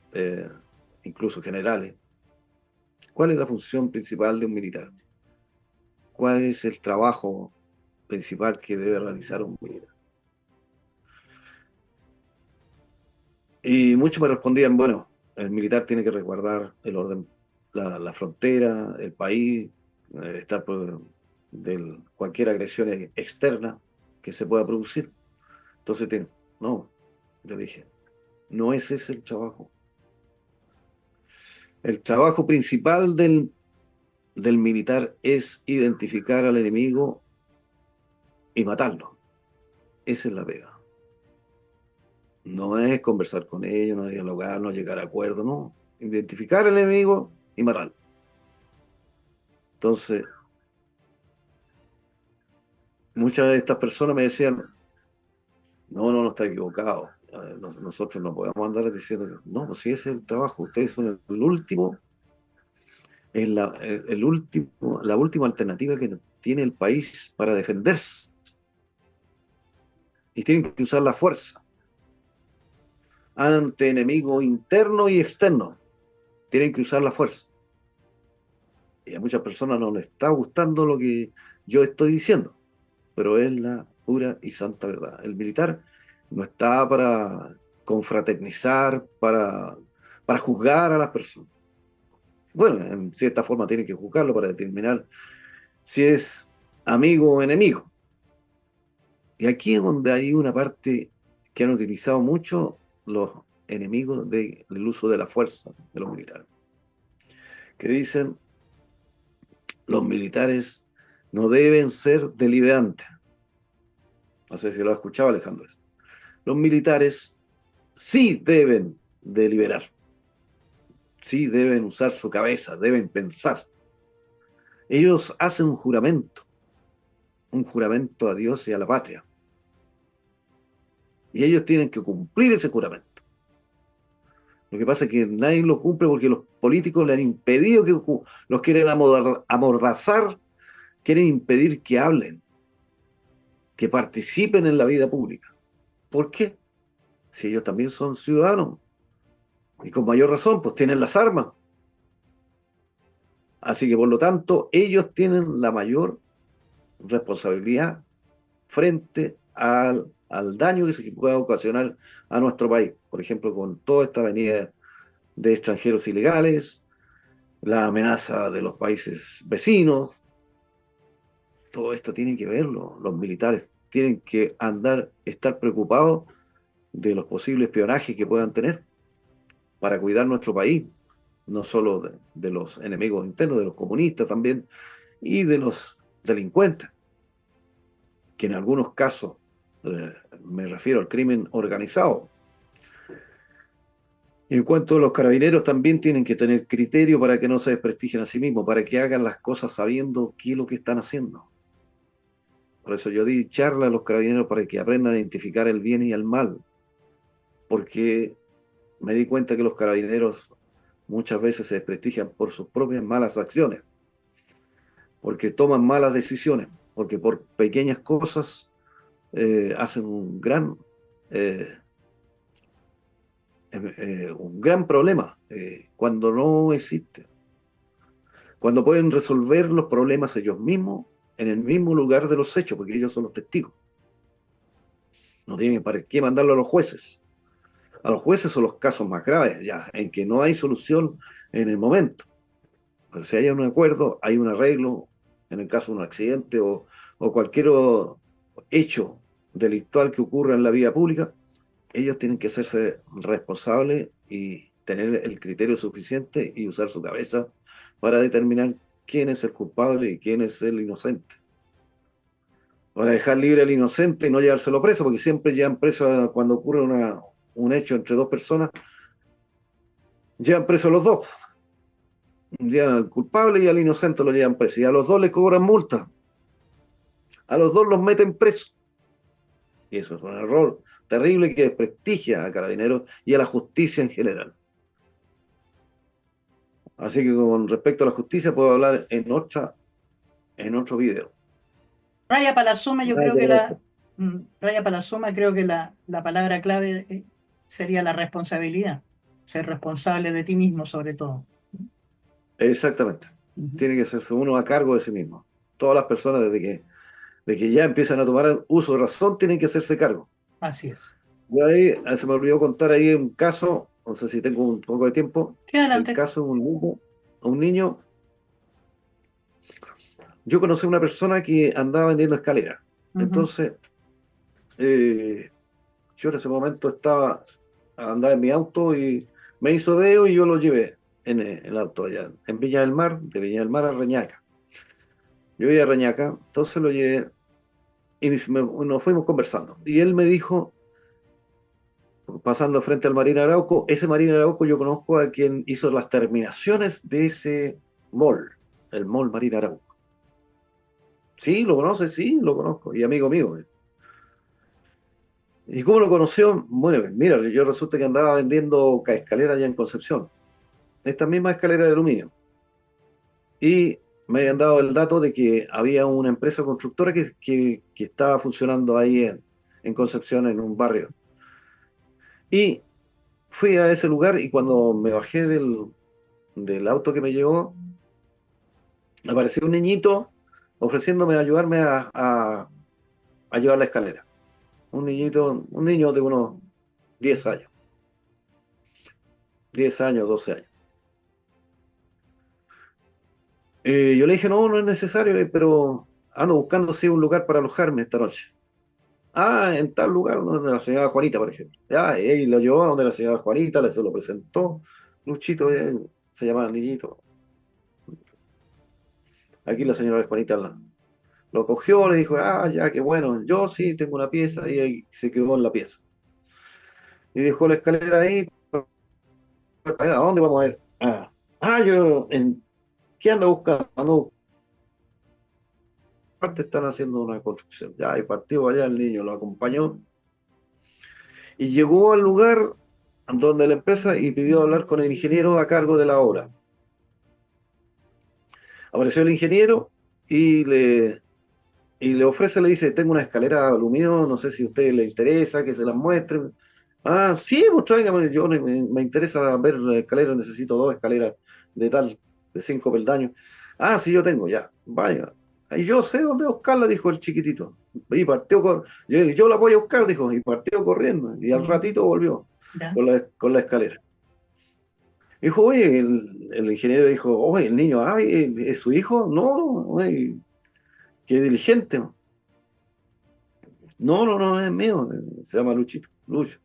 incluso generales, ¿cuál es la función principal de un militar? ¿Cuál es el trabajo principal que debe realizar un militar? Y muchos me respondían, bueno, el militar tiene que resguardar el orden, la frontera, el país, estar por cualquier agresión externa que se pueda producir. Entonces, no, yo dije, no es ese el trabajo. El trabajo principal del militar es identificar al enemigo y matarlo. Esa es la pega. No es conversar con ellos, no es dialogar, no llegar a acuerdos, no. Identificar al enemigo y matarlo. Entonces, muchas de estas personas me decían, no está equivocado. Nosotros no podemos andar diciendo, no, pues si ese es el trabajo, ustedes son el último, es el último, la última alternativa que tiene el país para defenderse. Y tienen que usar la fuerza ante enemigos internos y externos. Tienen que usar la fuerza. Y a muchas personas no les está gustando lo que yo estoy diciendo, pero es la pura y santa verdad. El militar no está para confraternizar, para juzgar a las personas. Bueno, en cierta forma tiene que juzgarlo para determinar si es amigo o enemigo. Y aquí es donde hay una parte que han utilizado mucho los enemigos del uso de la fuerza de los militares, que dicen los militares no deben ser deliberantes. No sé si lo ha escuchado, Alejandro. Los militares sí deben deliberar, sí deben usar su cabeza, deben pensar. Ellos hacen un juramento a Dios y a la patria. Y ellos tienen que cumplir ese juramento. Lo que pasa es que nadie lo cumple porque los políticos le han impedido que los quieren amordazar, quieren impedir que hablen, que participen en la vida pública. ¿Por qué? Si ellos también son ciudadanos. Y con mayor razón, pues tienen las armas. Así que por lo tanto, ellos tienen la mayor responsabilidad frente al daño que se pueda ocasionar a nuestro país. Por ejemplo, con toda esta venida de extranjeros ilegales, la amenaza de los países vecinos, todo esto tienen que verlo. Los militares tienen que estar preocupados de los posibles espionajes que puedan tener. para cuidar nuestro país, no solo de los enemigos internos, de los comunistas también, y de los delincuentes, que en algunos casos, me refiero al crimen organizado. Y en cuanto a los carabineros, también tienen que tener criterio para que no se desprestigien a sí mismos, para que hagan las cosas sabiendo qué es lo que están haciendo. Por eso yo di charla a los carabineros para que aprendan a identificar el bien y el mal, porque me di cuenta que los carabineros muchas veces se desprestigian por sus propias malas acciones, porque toman malas decisiones, porque por pequeñas cosas hacen eh, un gran problema cuando no existe, cuando pueden resolver los problemas ellos mismos en el mismo lugar de los hechos, porque ellos son los testigos. No tienen para qué mandarlo a los jueces. A los jueces son los casos más graves, ya, en que no hay solución en el momento. Pero si hay un acuerdo, hay un arreglo, en el caso de un accidente o cualquier hecho delictual que ocurra en la vía pública, ellos tienen que hacerse responsables y tener el criterio suficiente y usar su cabeza para determinar quién es el culpable y quién es el inocente. Para dejar libre al inocente y no llevárselo preso, porque siempre llevan preso cuando ocurre un hecho entre dos personas, llevan preso a los dos. Llevan al culpable y al inocente lo llevan preso. Y a los dos les cobran multa. A los dos los meten presos. Y eso es un error terrible que desprestigia a Carabineros y a la justicia en general. Así que con respecto a la justicia puedo hablar en otro video. Raya para la suma, yo Nada creo que que ver. raya para la suma, creo que la palabra clave sería la responsabilidad. Ser responsable de ti mismo, sobre todo. Exactamente. Ujú. Tiene que hacerse uno a cargo de sí mismo. Todas las personas de que ya empiezan a tomar uso de razón tienen que hacerse cargo. Así es. Y ahí se me olvidó contar ahí un caso, no sé si tengo un poco de tiempo, Sí, el adelante. caso de un niño. Yo conocí a una persona que andaba vendiendo escaleras. Ujú. Entonces, eh, yo en ese momento andaba en mi auto y me hizo dedo y yo lo llevé en el auto allá, en Viña del Mar, de Viña del Mar a Reñaca. Yo iba a Reñaca, entonces lo llevé y nos fuimos conversando. Y él me dijo, pasando frente al Marín Arauco, ese Marín Arauco yo conozco a quien hizo las terminaciones de ese mall, el mall Marín Arauco. Sí, lo conoce, sí, lo conozco, y amigo mío. ¿Y cómo lo conoció? Bueno, mira, yo resulta que andaba vendiendo escaleras allá en Concepción, esta misma escalera de aluminio. Y me habían dado el dato de que había una empresa constructora que estaba funcionando ahí en Concepción, en un barrio. Y fui a ese lugar y cuando me bajé del auto que me llevó, apareció un niñito ofreciéndome ayudarme a llevar la escalera. Un niño de unos 10 años, 10 años, 12 años. Yo le dije, no, no es necesario, pero ando buscando sí, un lugar para alojarme esta noche. Ah, en tal lugar donde la señora Juanita, por ejemplo. Ya, y lo llevó a donde la señora Juanita, se lo presentó. Luchito, se llamaba el niñito. Aquí la señora Juanita lo cogió, le dijo, ah, ya, qué bueno, yo sí tengo una pieza, y ahí se quedó en la pieza. Y dejó la escalera ahí, ¿a dónde vamos a ir? ¿Qué anda buscando? Parte están haciendo una construcción. Ya, y partió allá el niño, lo acompañó y llegó al lugar donde la empresa y pidió hablar con el ingeniero a cargo de la obra. Apareció el ingeniero y le ofrece, le dice, tengo una escalera de aluminio, no sé si a usted le interesa que se las muestre. Ah, sí, pues tráigame, yo me interesa ver la escalera, necesito dos escaleras de tal, de 5 peldaños. Ah, sí, yo tengo, ya, vaya. Y yo sé dónde buscarla, dijo el chiquitito. Y yo la voy a buscar, dijo, y partió corriendo. Y al Mm, ratito volvió ya. con la escalera. Dijo, oye, el ingeniero dijo, oye, el niño, ay, ¿es su hijo? No, oye, qué diligente. No, no, no, es mío, se llama Luchito, Lucho.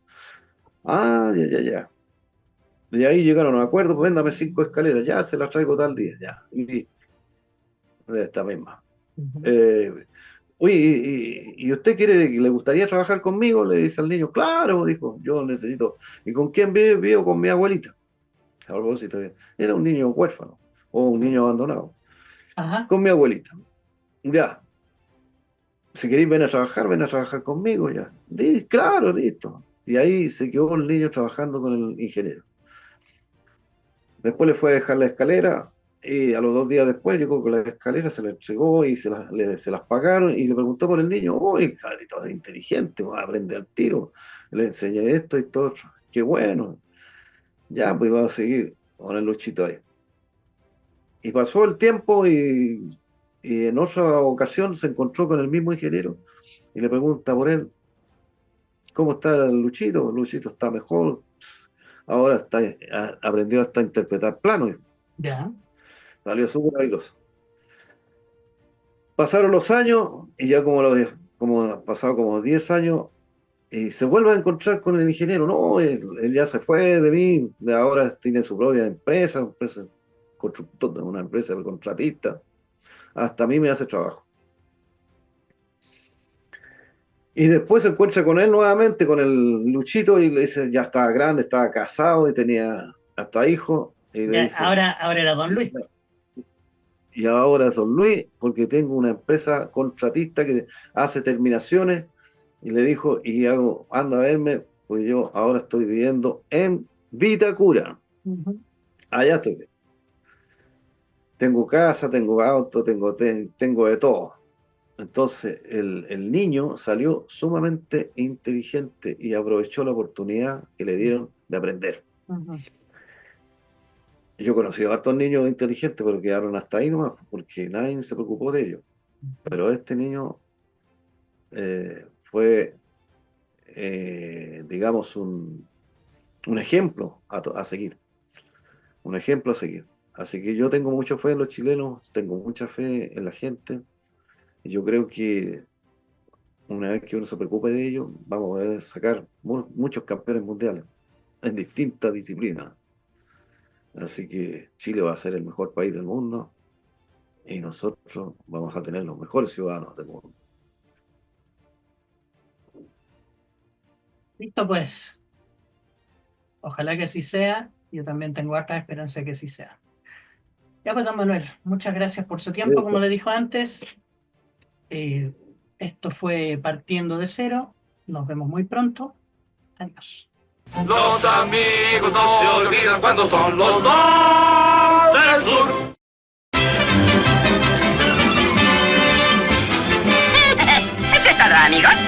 Ah, ya, ya, ya. De ahí llegaron a un acuerdo, pues véndame 5 escaleras, ya se las traigo tal día, ya. Y listo, de esta misma. Ujú. Eh, Oye, ¿y usted quiere, le gustaría trabajar conmigo? Le dice al niño, claro, dijo, yo necesito. ¿Y con quién vive? Vivo con mi abuelita. A propósito, era un niño huérfano o un niño abandonado. Ajá. Con mi abuelita. Ya, si queréis ven a trabajar conmigo ya. Claro, listo. Y ahí se quedó el niño trabajando con el ingeniero. Después le fue a dejar la escalera y a los 2 días después llegó con la escalera, se la entregó y se las pagaron y le preguntó por el niño, oye, carito, es inteligente, va a aprender al tiro. Le enseñé esto y todo otro. Qué bueno. Ya, pues va a seguir con el Luchito ahí. Y pasó el tiempo y en otra ocasión se encontró con el mismo ingeniero y le pregunta por él, ¿cómo está el Luchito? Luchito está mejor, ahora aprendió hasta a interpretar planos, Ya. salió súper habilidoso. Pasaron los años y ya como han pasado como 10 años y se vuelve a encontrar con el ingeniero. No, él ya se fue de mí, de ahora tiene su propia empresa constructor, una empresa de contratista. Hasta a mí me hace trabajo. Y después se encuentra con él nuevamente, con el Luchito, y le dice, ya estaba grande, estaba casado y tenía hasta hijos. Y le Ya, dice, ahora era Don Luis. y ahora es Don Luis, porque tengo una empresa contratista que hace terminaciones. Y le dijo, anda a verme, pues yo ahora estoy viviendo en Vitacura. Ujú. Allá estoy. Tengo casa, tengo auto, tengo de todo. Entonces el niño salió sumamente inteligente y aprovechó la oportunidad que le dieron de aprender. Ujú. Yo conocí a hartos niños inteligentes, pero quedaron hasta ahí nomás, porque nadie se preocupó de ellos. Pero este niño fue, digamos, un ejemplo a seguir, un ejemplo a seguir. Así que yo tengo mucha fe en los chilenos, tengo mucha fe en la gente, y yo creo que una vez que uno se preocupe de ellos, vamos a poder sacar muchos campeones mundiales en distintas disciplinas. Así que Chile va a ser el mejor país del mundo y nosotros vamos a tener los mejores ciudadanos del mundo. Listo, pues. Ojalá que así sea. Yo también tengo harta esperanza de que así sea. Ya pues, don Manuel, muchas gracias por su tiempo, como Eso. le dijo antes. Eh, Esto fue Partiendo de Cero. Nos vemos muy pronto. Adiós. Los amigos no se olvidan cuando son los dos del sur. ¿Es eso todo, amigos?